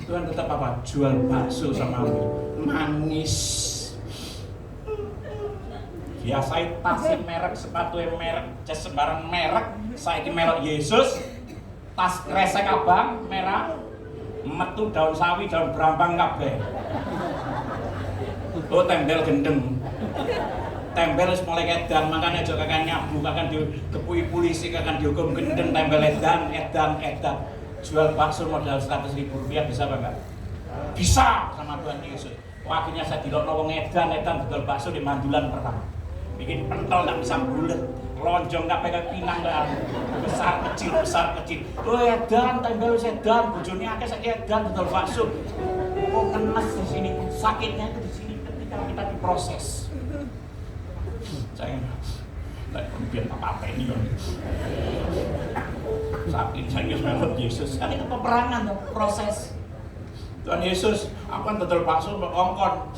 Tuhan tetap apa? Jual bakso sama aku. Manis. Biasa tas merek, sepatu merek, jas sembarang merek. Saiki merek Yesus. Tas kresek abang merah. Metu daun sawi, daun brambang kabeh. Oh, tembel gendeng. Tembel wis mulai edan, makanya aja kakek nyabu, kakek dikepui polisi, kakek dihukum gendeng, tembel edan. Jual bakso modal 100.000 rupiah bisa apa enggak? Bisa sama Tuhan Yesus. Akhirnya saya dilokno wong edan dodol bakso di Mandulan pertama. bikin pentol tak bisa bulet, lonjong gak pegang pinang gak besar kecil. Oh edan, tembel sedan, bojone akeh saiki edan dodol bakso. Kok ngenes di sini, sakitnya itu di sini ketika kita diproses. Saya biar apa ini loh. Sakit saya melot Yesus. Kan itu peperangan tuh, proses. Tuhan Yesus, aku kan dodol bakso ongkon.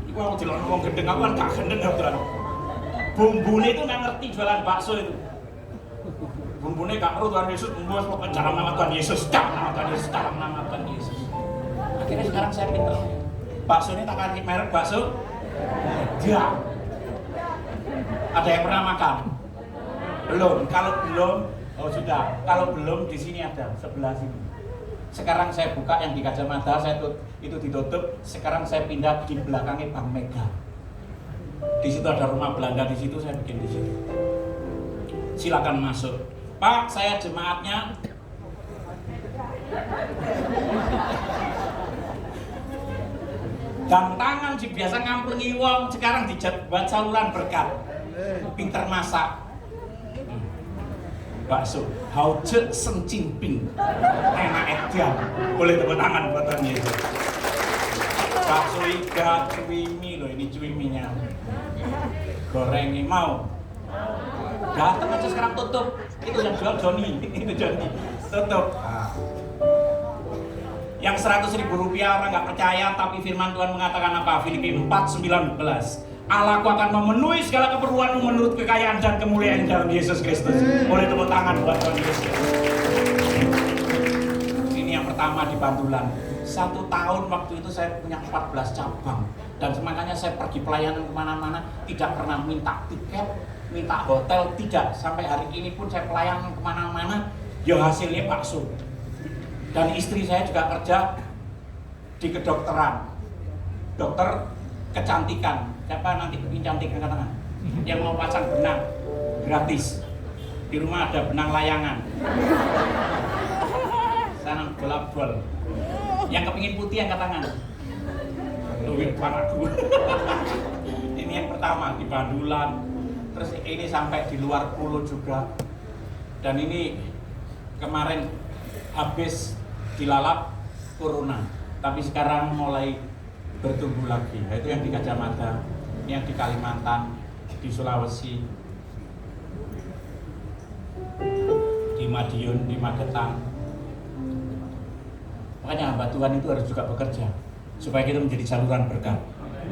Iku aku dilokno wong gendeng, aku kan gak gendeng ya Tuhan. Bumbune itu nggak ngerti jualan bakso itu. Bumbune gak perlu Tuhan Yesus, bumbu pokoknya dalam nama Tuhan Yesus, dalam nama Tuhan Yesus. Akhirnya sekarang saya pinter. Bakso ini tak kasih merek bakso. Dia. Ada yang pernah makan? Belum. Kalau belum, oh sudah. Kalau belum di sini ada sebelah sini. Sekarang saya buka yang di Gajah Mada, itu ditutup. Sekarang saya pindah di belakangnya Bank Mega. Di situ ada rumah Belanda, di situ saya bikin di situ. Silakan masuk. Pak, saya jemaatnya. Dan tangan sih biasa ngamplungi wong, sekarang buat saluran berkat. Pinter masak. Bakso, hauce sencimping, enak edian. Boleh tepuk tangan buat Tuhan Yesus. Bakso iga cuimi loh, ini cuiminya. Gorengnya mau. Datang aja sekarang tutup. Itu yang jual Joni, itu Joni. Tutup. Nah. Yang 100.000 rupiah orang nggak percaya, tapi firman Tuhan mengatakan apa? Filipi 4:19. Allahku akan memenuhi segala keperluanmu menurut kekayaan dan kemuliaan dalam Yesus Kristus. Boleh tepuk tangan buat Tuhan Yesus. Ini yang pertama di Bantulan. 1 tahun waktu itu saya punya 14 cabang. Dan makanya saya pergi pelayanan kemana-mana, tidak pernah minta tiket, minta hotel, tidak. Sampai hari ini pun saya pelayanan kemana-mana, ya hasilnya bakso. Dan istri saya juga kerja di kedokteran, dokter kecantikan. Siapa nanti bikin cantik angkat tangan? Yang mau pasang benang gratis. Di rumah ada benang layangan. Sana bola-bol. Yang kepingin putih angkat tangan. Luwih panaku. Ini yang pertama di Bandulan. Terus ini sampai di luar pulau juga. Dan ini kemarin habis dilalap corona. Tapi sekarang mulai bertumbuh lagi. Itu yang di Gajah Mada, yang di Kalimantan, di Sulawesi, di Madiun, di Magetan. Makanya hamba Tuhan itu harus juga bekerja supaya kita menjadi saluran berkat.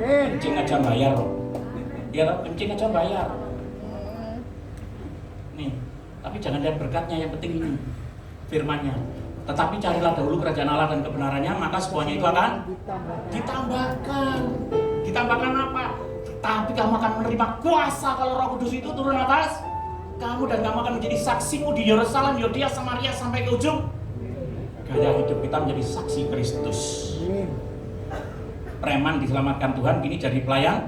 Kencing aja bayar loh. Ya, kencing aja bayar. Nih, tapi jangan lihat berkatnya, yang penting ini firman-Nya. Tetapi carilah dahulu kerajaan Allah dan kebenarannya, maka semuanya itu akan ditambahkan. Ditambahkan apa? Tapi kamu akan menerima kuasa kalau Roh Kudus itu turun atas kamu, dan kamu akan menjadi saksiku di Yerusalem, Yudea, Samaria sampai ke ujung. Gaya hidup kita menjadi saksi Kristus. Preman diselamatkan Tuhan, kini jadi pelayan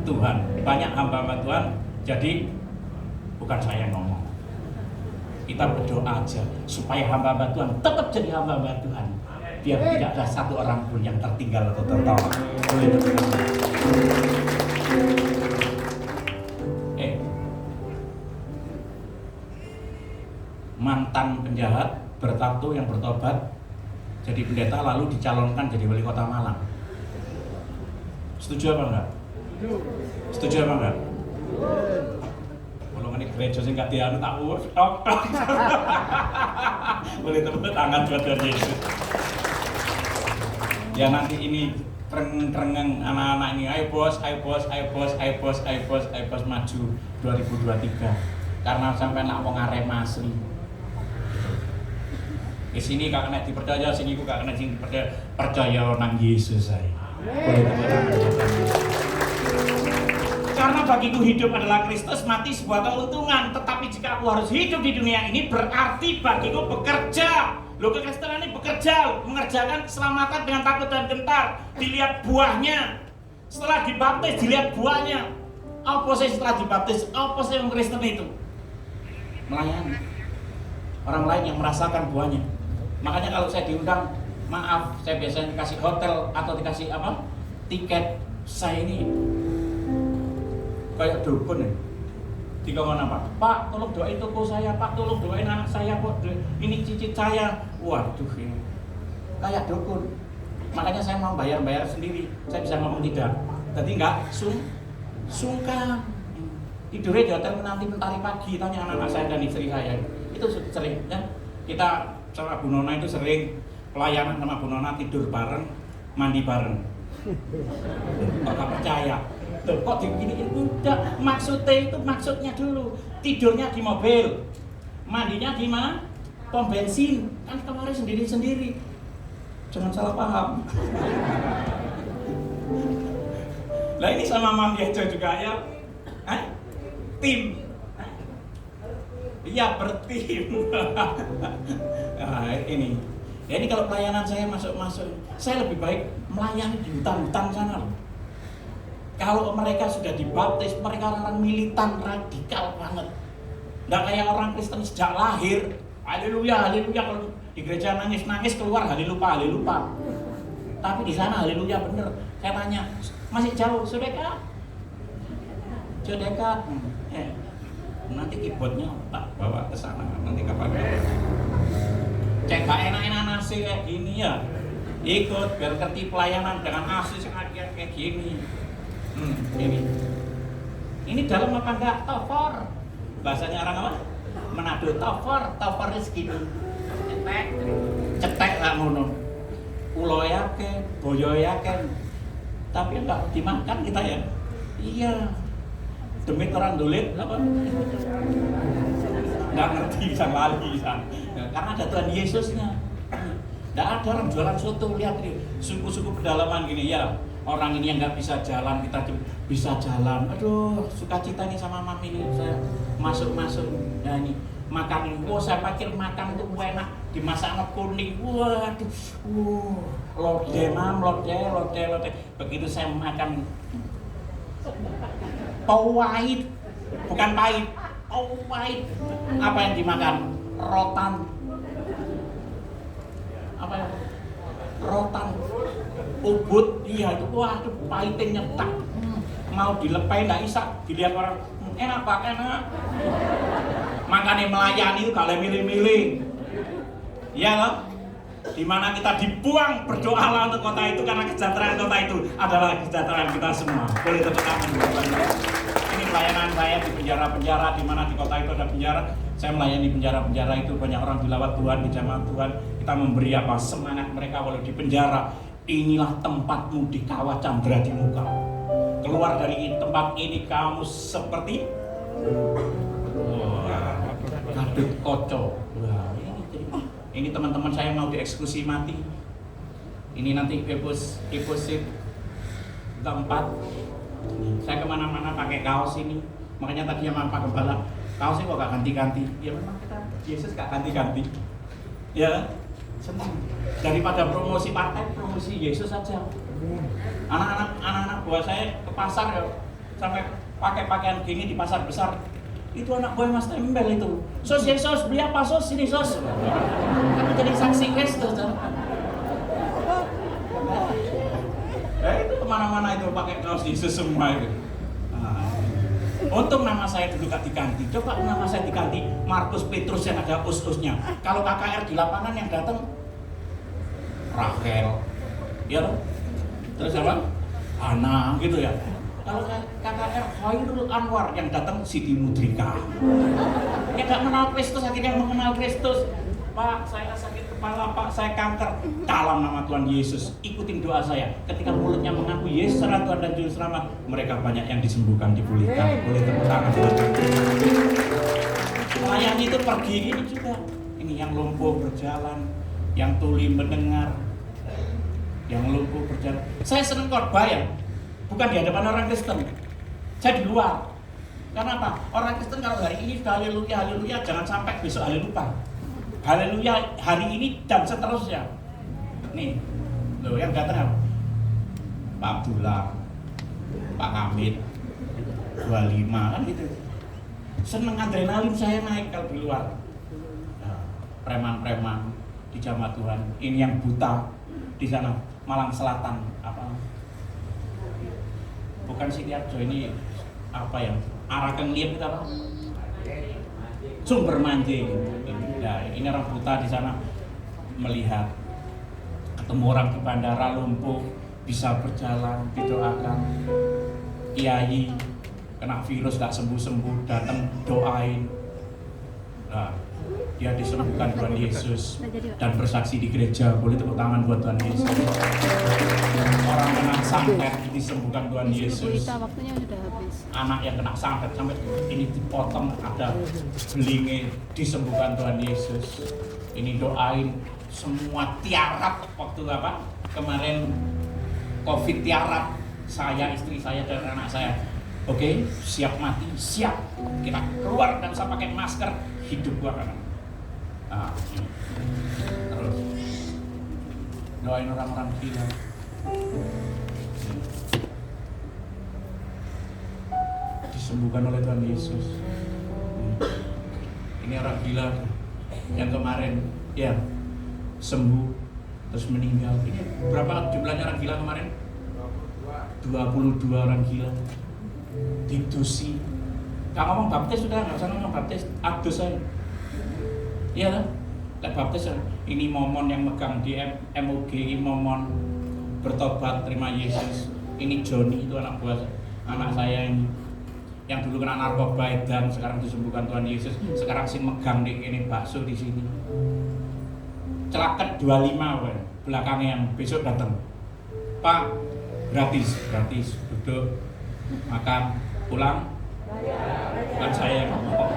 Tuhan. Banyak hamba-hamba Tuhan jadi bukan saya yang ngomong. Kita berdoa aja supaya hamba-hamba Tuhan tetap jadi hamba-hamba Tuhan. Biar tidak ada satu orang pun yang tertinggal atau tertolak. Boleh berdoa. Mantan penjahat bertato yang bertobat jadi pendeta lalu dicalonkan jadi wali kota Malang. Setuju apa enggak? Setuju apa enggak? Kalau ini gereja sih nggak dianu tak tok. Boleh tepuk tangan buat Tuhan Yesus. Ya nanti ini terengeng anak-anak ini, ayo bos maju 2023. Karena sampai nak wong Arema asli. Di sini gak kena dipercaya, sini gak kena dipercaya. Percaya nang Yesus saya. Boleh tepuk tangan buat Tuhan Yesus. Karena bagiku hidup adalah Kristus, mati sebuah keuntungan. Tetapi jika aku harus hidup di dunia ini, berarti bagiku bekerja. Loh, kekristenan ini bekerja, mengerjakan keselamatan dengan takut dan gentar. Dilihat buahnya. Setelah dibaptis, dilihat buahnya. Apa sih setelah dibaptis? Apa sih yang Kristen itu? Melayani. Orang lain yang merasakan buahnya. Makanya kalau saya diundang, maaf, saya biasanya dikasih hotel atau dikasih apa? Tiket. Saya ini kayak dukun ya. Dikongkon apa? Pak, tolong doain toko saya, Pak, tolong doain anak saya, kok ini cicit saya. Waduh, ini kayak dukun. Makanya saya mau bayar sendiri. Saya bisa ngomong tidak. Jadi enggak sungkan. Tidurnya di hotel nanti mentari pagi, tanya anak-anak saya dan istri saya. Itu sering ya. Kita sama Bu Nona itu sering pelayanan sama Bu Nona, tidur bareng, mandi bareng. Nggak percaya. Tuh, kok diginiin? Udah, maksudnya dulu tidurnya di mobil, mandinya di mana? Pom bensin. Kan kemarin sendiri-sendiri. Jangan salah paham. Lah ini sama Mami aja juga ya. Tim. Iya, bertim. Nah, ini. Ya ini kalau pelayanan saya masuk, saya lebih baik melayani di hutan-hutan sana loh. Kalau mereka sudah dibaptis, mereka orang militan radikal banget. Nggak kayak orang Kristen sejak lahir. Haleluya, haleluya. Kalau di gereja nangis-nangis keluar haleluya, haleluya. Tapi di sana haleluya bener. Saya tanya, masih jauh, sudah dekat? Sudah dekat. Nanti keyboardnya tak bawa ke sana. Nanti kapan? Cek gak enak-enak nasi kayak gini ya. Ikut biar ngerti pelayanan dengan nasi kayak gini. Ini dalam apa enggak? Tofor. Bahasanya orang apa? Manado, tofor rezeki. Cetek lah ngono. Ulo yake, boyo yake. Tapi enggak dimakan kita ya. Iya. Demi orang dolim apa? Enggak ngerti bisa lali bisa. Karena ada Tuhan Yesusnya. Enggak ada orang jualan soto, lihat nih. Suku-suku pedalaman gini ya. Orang ini yang nggak bisa jalan, kita bisa jalan. Aduh, sukacita nih sama Mami ini. Saya masuk. Nah ini makan. Saya pikir makan itu enak. Dimasak kuning. Waduh, lode. Begitu saya makan, pahit, bukan pahit, pahit. Apa yang dimakan? Rotan. Apa ya? Rotan. Ubud, iya itu, waduh pahitnya nyetak. Mau dilepai nggak bisa, dilihat orang, enak Pak, enak. Makanya melayani itu gak milih-milih. Iya loh, dimana kita dibuang, berdoalah untuk kota itu, karena kesejahteraan kota itu adalah kesejahteraan kita semua. Boleh tepuk tangan. Ini pelayanan saya di penjara-penjara, dimana di kota itu ada penjara. Saya melayani penjara-penjara itu, banyak orang dilawat Tuhan, di jamaah Tuhan. Kita memberi apa? Semangat mereka walau di penjara. Inilah tempatmu di kawah candra di muka. Keluar dari tempat ini kamu seperti Gadut Koco. Ini teman-teman saya mau dieksekusi mati. Ini nanti deposit keempat. Saya kemana-mana pakai kaos ini. Makanya tadi yang Pak Gembala, kaosnya kok gak ganti-ganti. Ya memang kita Yesus gak ganti-ganti. Ya. Senang. Daripada promosi partai, promosi Yesus saja. Anak-anak buah saya ke pasar ya, sampai pakai pakaian gini di pasar besar. Itu anak buah Mas Tembel itu. Sos Yesus, beli apa sos? Sini sos. Tapi jadi saksi Kristus. Itu kemana-mana itu pakai kaos Yesus semua itu. Untung nama saya dulu gak diganti. Coba nama saya diganti Markus Petrus yang ada us-usnya. Kalau KKR di lapangan yang datang Rachel, ya loh. Terus apa? Ana gitu ya. Kalau KKR Khairul Anwar yang datang Siti Mudrika. Yang gak mengenal Kristus akhirnya mengenal Kristus. Pak, saya sakit kepala, Pak, saya kanker. Dalam nama Tuhan Yesus, ikutin doa saya. Ketika mulutnya mengaku Yesus adalah Tuhan dan Juru Selamat, mereka banyak yang disembuhkan, dipulihkan. Boleh tepuk tangan. Melayani itu pergi ini juga. Ini yang lumpuh berjalan, yang tuli mendengar, yang lumpuh berjalan. Saya senang khotbah ya, bukan di hadapan orang Kristen. Saya di luar. Karena apa? Orang Kristen kalau hari ini sudah haleluya, haleluya, jangan sampai besok haleluya. Haleluya hari ini dan seterusnya. Nih, loh yang datang apa? Pak Abdullah, Pak Hamid, 25 kan gitu. Seneng adrenalin saya naik kalau di luar. Nah, preman-preman di jamaah Tuhan, ini yang buta di sana Malang Selatan apa? Bukan Sidiarjo ini apa ya, arah kengliap kita apa? Sumber mancing. Nah, ini orang buta di sana melihat, ketemu orang di bandara lumpuh bisa berjalan, didoakan. Kiai kena virus gak sembuh-sembuh, datang doain. Nah, dia disembuhkan Tuhan Yesus dan bersaksi di gereja. Boleh tepuk tangan buat Tuhan Yesus. Orang kena santet disembuhkan Tuhan Yesus. Waktunya sudah habis. Anak yang kena santet sampai ini dipotong, ada belingnya, disembuhkan Tuhan Yesus. Ini doain semua tiarap waktu apa kemarin COVID tiarap, saya, istri saya dan anak saya. Oke, siap mati, siap. Kita keluar dan usah pakai masker, hidup gua kan. Nah, ini. Terus doain orang-orang gila. Disembuhkan oleh Tuhan Yesus. Ini orang gila yang kemarin ya sembuh terus meninggal. Ini berapa jumlahnya orang gila kemarin? 22 orang gila. Didusi. Gak ngomong baptis sudah, nggak usah ngomong baptis, adus aja. Iya kan? Lek baptis ini momon yang megang di MOG, ini momon bertobat terima Yesus. Ini Joni, itu anak buah anak saya ini yang dulu kena narkoba dan sekarang disembuhkan Tuhan Yesus. Sekarang sih megang di ini bakso di sini. Celaket 25 kan, belakangnya yang besok datang. Pak, gratis duduk makan pulang. Bukan saya yang ngomong.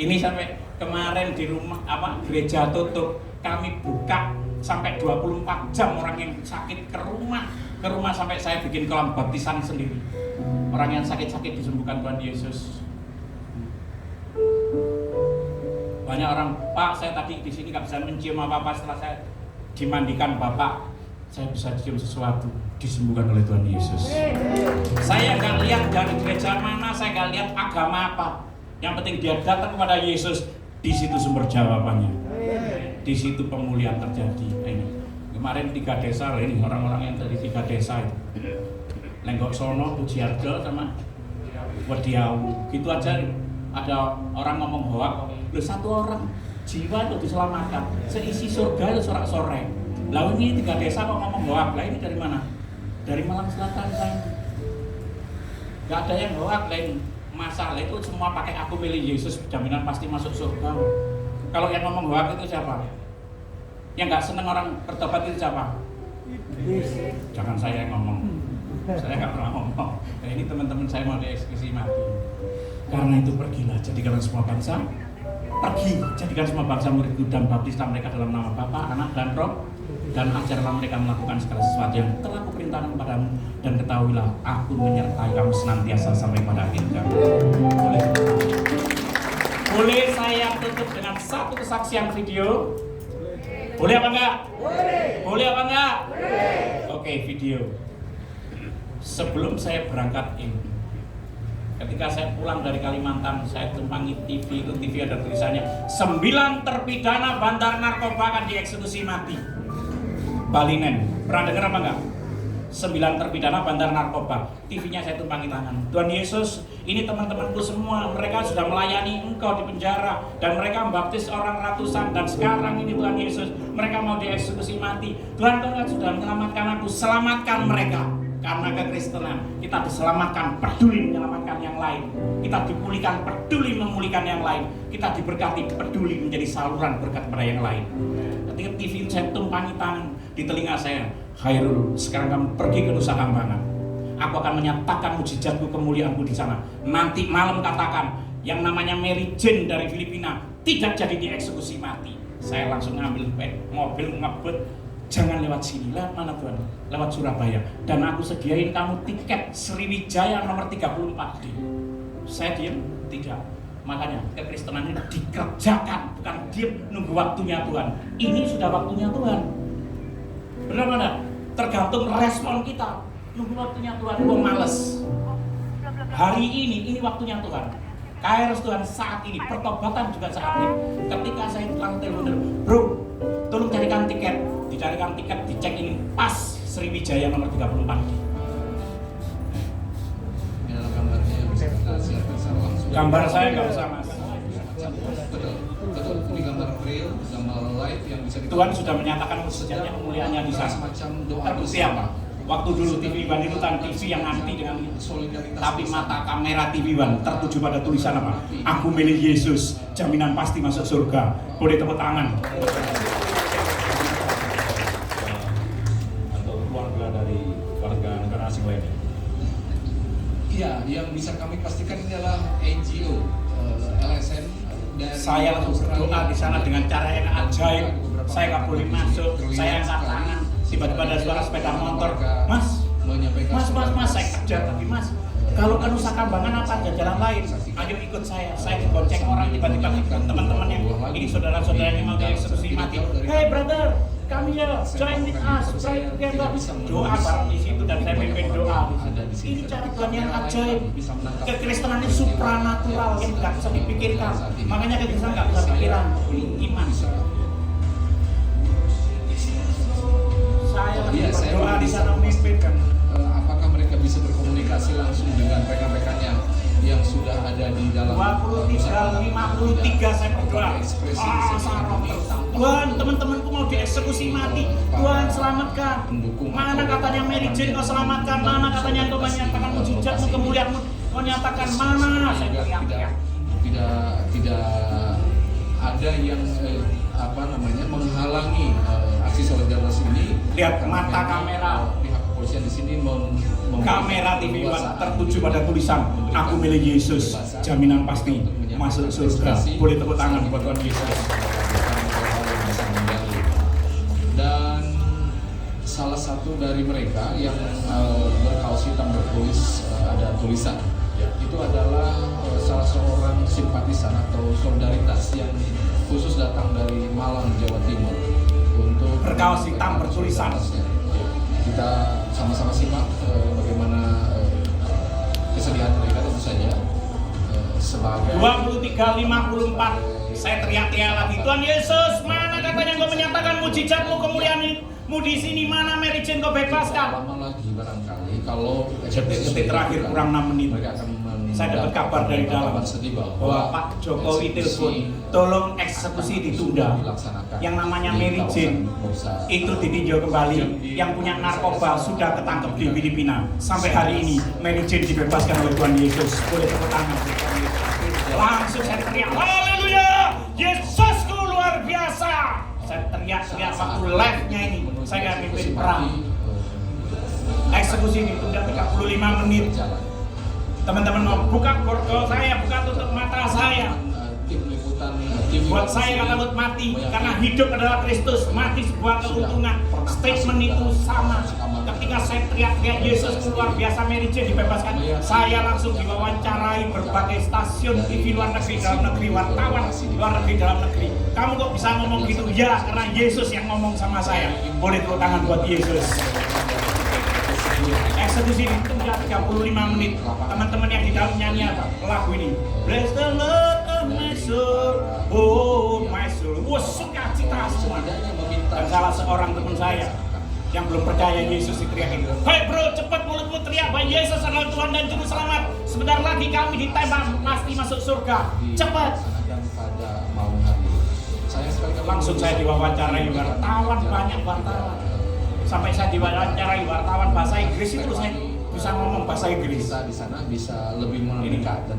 Ini sampai kemarin di rumah apa gereja tutup, kami buka sampai 24 jam orang yang sakit ke rumah sampai saya bikin kolam baptisan sendiri. Orang yang sakit-sakit disembuhkan Tuhan Yesus. Banyak orang, Pak, saya tadi di sini nggak bisa mencium apa-apa, setelah saya dimandikan Bapak, saya bisa cium sesuatu, disembuhkan oleh Tuhan Yesus. Saya nggak lihat dari gereja mana, saya nggak lihat agama apa. Yang penting dia datang kepada Yesus, di situ sumber jawabannya. Di situ pemulihan terjadi. Ini kemarin 3 desa ini orang-orang yang dari 3 desa itu. Lenggok Sono, Pujiarjo sama Wediau. Gitu aja ada orang ngomong hoak, loh 1 orang jiwa itu diselamatkan. Seisi surga itu sorak-sorai. Lalu ini 3 desa kok ngomong hoak. Lah ini dari mana? Dari Malang Selatan saya. Gak ada yang hoak lah ini. Masalah itu semua pakai aku milih Yesus, jaminan pasti masuk surga. Kalau yang ngomong hoak itu siapa? Yang gak seneng orang bertobat itu siapa? Jangan saya yang ngomong. Saya gak pernah ngomong. Nah, ini teman-teman saya mau dieksekusi mati. Karena itu pergilah, jadikan semua bangsa. Pergi, jadikan semua bangsa muridku dan baptislah mereka dalam nama Bapa, Anak dan Roh. Dan ajarlah mereka melakukan segala sesuatu yang telah kuperintahkan kepadamu. Dan ketahuilah, aku menyertai kamu senantiasa sampai pada akhir zaman. Boleh saya tutup dengan satu kesaksian video? Boleh apa enggak? Boleh apa enggak? Oke, video. Sebelum saya berangkat ini, ketika saya pulang dari Kalimantan, saya tumpangi TV, itu TV ada tulisannya 9 terpidana bandar narkoba akan dieksekusi mati. Balinen, pernah dengar apa enggak? 9 terpidana bandar narkoba. TV-nya saya tumpangi tangan. Tuhan Yesus, ini teman-temanku semua, mereka sudah melayani Engkau di penjara dan mereka membaptis orang ratusan, dan sekarang ini Tuhan Yesus, mereka mau dieksekusi mati. Tuhan sudah menyelamatkan aku, selamatkan mereka. Karena kekristenan kita diselamatkan, peduli menyelamatkan yang lain. Kita dipulihkan, peduli memulihkan yang lain. Kita diberkati, peduli menjadi saluran berkat kepada yang lain. Ketika TV saya tumpangi tangan di telinga saya, Khairul, sekarang kamu pergi ke Nusa Kambangan. Aku akan menyatakan mujizatku, kemuliaanku di sana. Nanti malam katakan yang namanya Mary Jane dari Filipina tidak jadi dieksekusi mati. Saya langsung ngambil mobil ngebut. Jangan lewat sini, lewat mana Tuhan? Lewat Surabaya. Dan aku sediain kamu tiket Sriwijaya nomor 34D. Saya diam? Tidak. Makanya kekristenan ini dikerjakan, bukan diam nunggu waktunya Tuhan. Ini sudah waktunya Tuhan. Benar mana? Tergantung respon kita. Nunggu waktunya Tuhan, gua males. Hari ini waktunya Tuhan. Kairos Tuhan saat ini, pertobatan juga saat ini. Ketika saya langsung telepon, bro, tolong carikan tiket. Dicarikan tiket, dicek ini pas Sriwijaya nomor 34. dipersiarkan secara langsung. Gambar saya nggak usah mas. Betul, betul. Ini gambar real, gambar live yang bisa Tuhan sudah menyatakan sejatinya kemuliaannya di sana. Semacam doa Terbukti apa? Waktu dulu TV One itu kan TV yang anti dengan solidaritas. tapi mata kamera TV One tertuju pada tulisan apa? Aku milik Yesus, jaminan pasti masuk surga. Boleh tepuk tangan. Untuk keluarga dari warga negara asing lainnya. Iya, yang bisa kami pastikan ini adalah NGO, LSM. Dan Saya langsung berdoa di sana dengan cara yang ajaib. Saya nggak boleh masuk, saya angkat tangan. Tiba-tiba ada suara sepeda motor, mas, saya kejar tapi mas, kalau ke Nusa Kambangan apa ada jalan lain? Ayo ikut saya dibonceng orang tiba-tiba ikut teman-teman yang ini saudara-saudara yang mau dieksekusi mati. Hey brother, kami ya join with us, pray together. Doa bareng di situ dan saya pimpin doa. Ini cara Tuhan yang ajaib. Kekristenan ini supranatural yang nggak bisa dipikirkan. Makanya kekristenan nggak bisa pikiran, ini iman. Saya berdoa di sana memimpinkan. Apakah mereka bisa berkomunikasi langsung dengan rekan-rekannya yang sudah ada di dalam 23, 53 saya berdoa. Tuhan, teman-temanku mau dieksekusi mati. Tuhan selamatkan. Mana katanya Mary Jane kau selamatkan? Mana katanya kau menyatakan mujizatmu, kemuliaanmu? Kau nyatakan mana? Saya teriak-teriak. Tidak ada yang menghalangi aksi solidaritas ini. Lihat mata kamera. Pihak kepolisian di sini Kamera TV One tertuju pada tulisan Aku milik Yesus, jaminan pasti masuk surga. Boleh tepuk tangan buat Tuhan Yesus. Dan salah satu dari mereka yang berkaos hitam bertulis ada tulisan itu adalah salah seorang simpatisan atau solidaritas yang khusus datang dari Malang, Jawa Timur untuk berkaos hitam bertulisan. Kita sama-sama simak bagaimana kesedihan mereka tentu saja sebagai 23:54 saya teriak-teriak lagi, Tuhan Yesus, mana katanya kau menyatakan mujizatmu, kemuliaanmu di sini, mana Mary Jane kau bebaskan? Lama lagi barangkali kalau detik terakhir kurang 6 menit mereka akan saya dapat kabar dari dalam bahwa Pak Jokowi telepon tolong eksekusi ditunda. Yang namanya Mary Jane itu ditinjau kembali, yang punya narkoba sudah ketangkep di Filipina. Sampai hari ini Mary Jane dibebaskan oleh Tuhan Yesus. Boleh tepuk tangan. Langsung saya teriak, haleluya, Yesusku luar biasa. Saya teriak-teriak waktu live-nya ini. Saya nggak mimpin perang. Eksekusi ditunda 35 menit. Teman-teman mau buka borgol saya, buka tutup mata saya. Buat saya nggak takut mati, karena hidup adalah Kristus, mati sebuah keuntungan. Statement itu sama. Ketika saya teriak-teriak Yesus luar biasa, Mary Jane dibebaskan, saya langsung diwawancarai berbagai stasiun TV luar negeri, dalam negeri, wartawan luar negeri, dalam negeri. Kamu kok bisa ngomong gitu? Ya, karena Yesus yang ngomong sama saya. Boleh tepuk tangan buat Yesus. Eksekusi ditunda 35 menit. Teman-teman yang di dalam nyanyi apa? Lagu ini. Bless the Lord of my soul, oh my soul. Wah, sukacita semua. Dan salah seorang teman saya yang belum percaya Yesus diteriakin, hei bro, cepat mulutmu teriak bahwa Yesus adalah Tuhan dan Juru Selamat. Sebentar lagi kami ditembak, pasti masuk surga. Cepat. Langsung saya diwawancarai wartawan, banyak wartawan. Sampai saya diwawancarai wartawan bahasa Inggris itu saya bisa ngomong bahasa Inggris. Kita di sana bisa lebih mendekat dan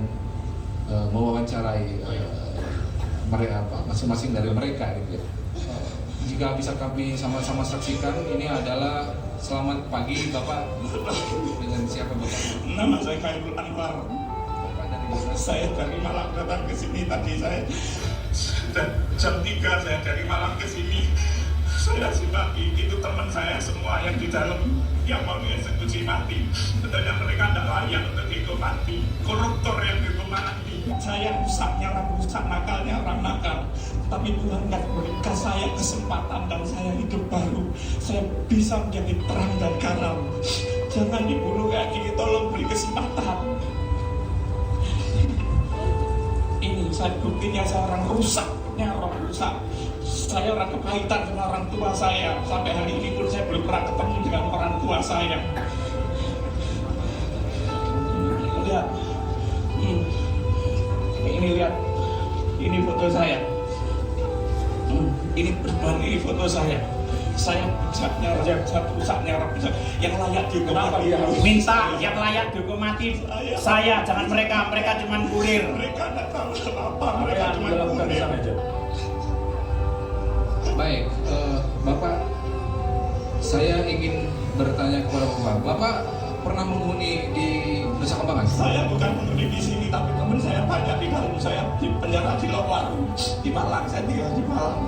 mewawancarai mereka masing-masing dari mereka gitu ya. Jika bisa kami sama-sama saksikan, ini adalah selamat pagi Bapak. Dengan siapa Bapak? Nama saya Khairul Anwar. Bapak dari mana? Saya dari Malang datang ke sini tadi saya jam 3 saya dari Malang ke sini. Saya simak itu teman saya semua yang di dalam yang mau dieksekusi mati. Betulnya mereka tidak layak untuk dihukum mati. Koruptor yang dihukum mati. Saya rusaknya orang rusak, nakalnya orang nakal. Tapi Tuhan nggak berikan saya kesempatan dan saya hidup baru. Saya bisa menjadi terang dan garam. Jangan dibunuh kayak gini, tolong beri kesempatan. Ini saya buktinya saya orang rusaknya orang rusak. Saya orang kepahitan sama orang tua saya. Sampai hari ini pun saya belum pernah ketemu dengan orang tua saya. Lihat, foto saya. Ini berbang, ini foto saya. Saya bijaknya raja, rusaknya raja yang layak dihukum mati. Minta yang layak dihukum mati. Saya, jangan mereka. Mereka cuma kurir. Mereka tidak tahu apa. Mereka cuma kurir. Baik, Bapak, saya ingin bertanya kepada Bapak. Bapak pernah menghuni di Nusa Kambangan? Saya bukan menghuni di sini, tapi teman saya banyak di dalam. Saya di penjara di Lowaru, di Malang. Saya tinggal di Malang.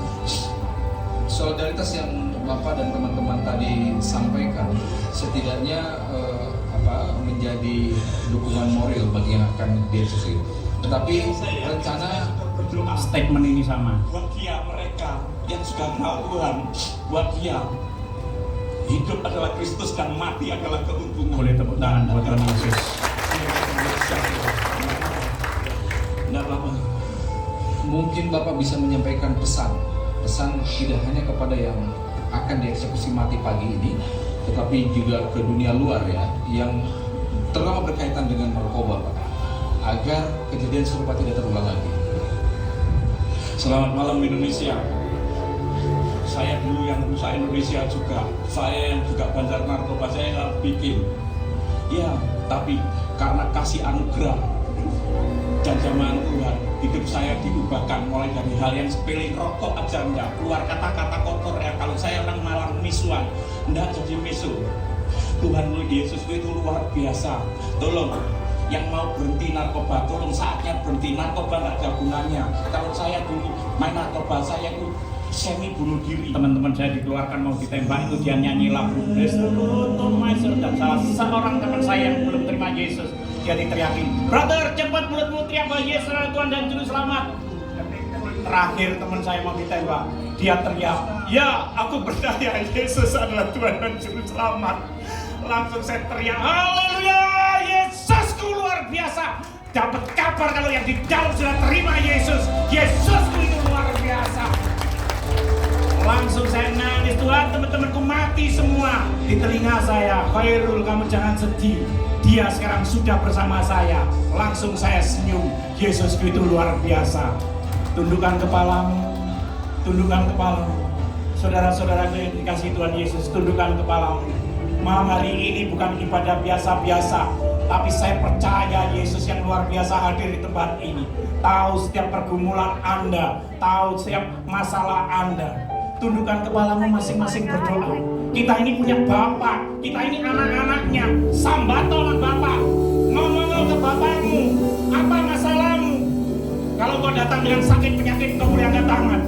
Solidaritas yang Bapak dan teman-teman tadi sampaikan setidaknya menjadi dukungan moral bagi yang akan dieksekusi. Tetapi rencana berdoa statement ini sama buat dia, mereka yang sudah kenal Tuhan, buat dia hidup adalah Kristus dan mati adalah keuntungan. Boleh tepuk tangan buat Tuhan Yesus. Tidak apa-apa. Mungkin Bapak bisa menyampaikan pesan tidak hanya kepada yang akan dieksekusi mati pagi ini, tetapi juga ke dunia luar ya, yang terutama berkaitan dengan narkoba, Pak, agar kejadian serupa tidak terulang lagi. Selamat malam Indonesia. Saya dulu yang rusak Indonesia juga. Saya yang juga bandar narkoba, saya yang bikin. Ya, tapi karena kasih anugerah dan zaman Tuhan, hidup saya diubahkan mulai dari hal yang sepele, rokok aja enggak, keluar kata-kata kotor ya. Kalau saya orang Malang misuan, enggak jadi misu. Tuhan Yesus itu luar biasa. Tolong yang mau berhenti narkoba, tolong saatnya berhenti. Narkoba enggak ada gunanya. Kalau saya dulu main narkoba, saya itu semi bunuh diri. Teman-teman saya dikeluarkan mau ditembak, itu dia nyanyi lagu dan salah seorang teman saya yang belum terima Yesus, dia diteriakin, brother cepat mulut-mulut teriak bahwa Yesus adalah Tuhan dan Juru Selamat. Terakhir teman saya mau ditembak, dia teriak, ya aku percaya Yesus adalah Tuhan dan Juru Selamat. Langsung saya teriak, haleluya, Yesusku luar biasa. Dapat kabar kalau yang di dalam sudah terima Yesus, Yesusku itu luar biasa. Langsung saya nangis, Tuhan, teman-temanku mati semua. Di telinga saya, Khairul, kamu jangan sedih, dia sekarang sudah bersama saya. Langsung saya senyum, Yesusku itu luar biasa. Tundukkan kepalamu, tundukkan kepalamu. Saudara-saudaraku yang dikasihi Tuhan Yesus, tundukkan kepalamu. Malam hari ini bukan ibadah biasa-biasa, tapi saya percaya Yesus yang luar biasa hadir di tempat ini. Tahu setiap pergumulan Anda, tahu setiap masalah Anda. Tundukkan kepalamu masing-masing berdoa. Kita ini punya Bapak, kita ini anak-anaknya. Sambato sama Bapak, ngomong ke Bapakmu, apa masalahmu? Kalau kau datang dengan sakit penyakit, kau boleh angkat tangan.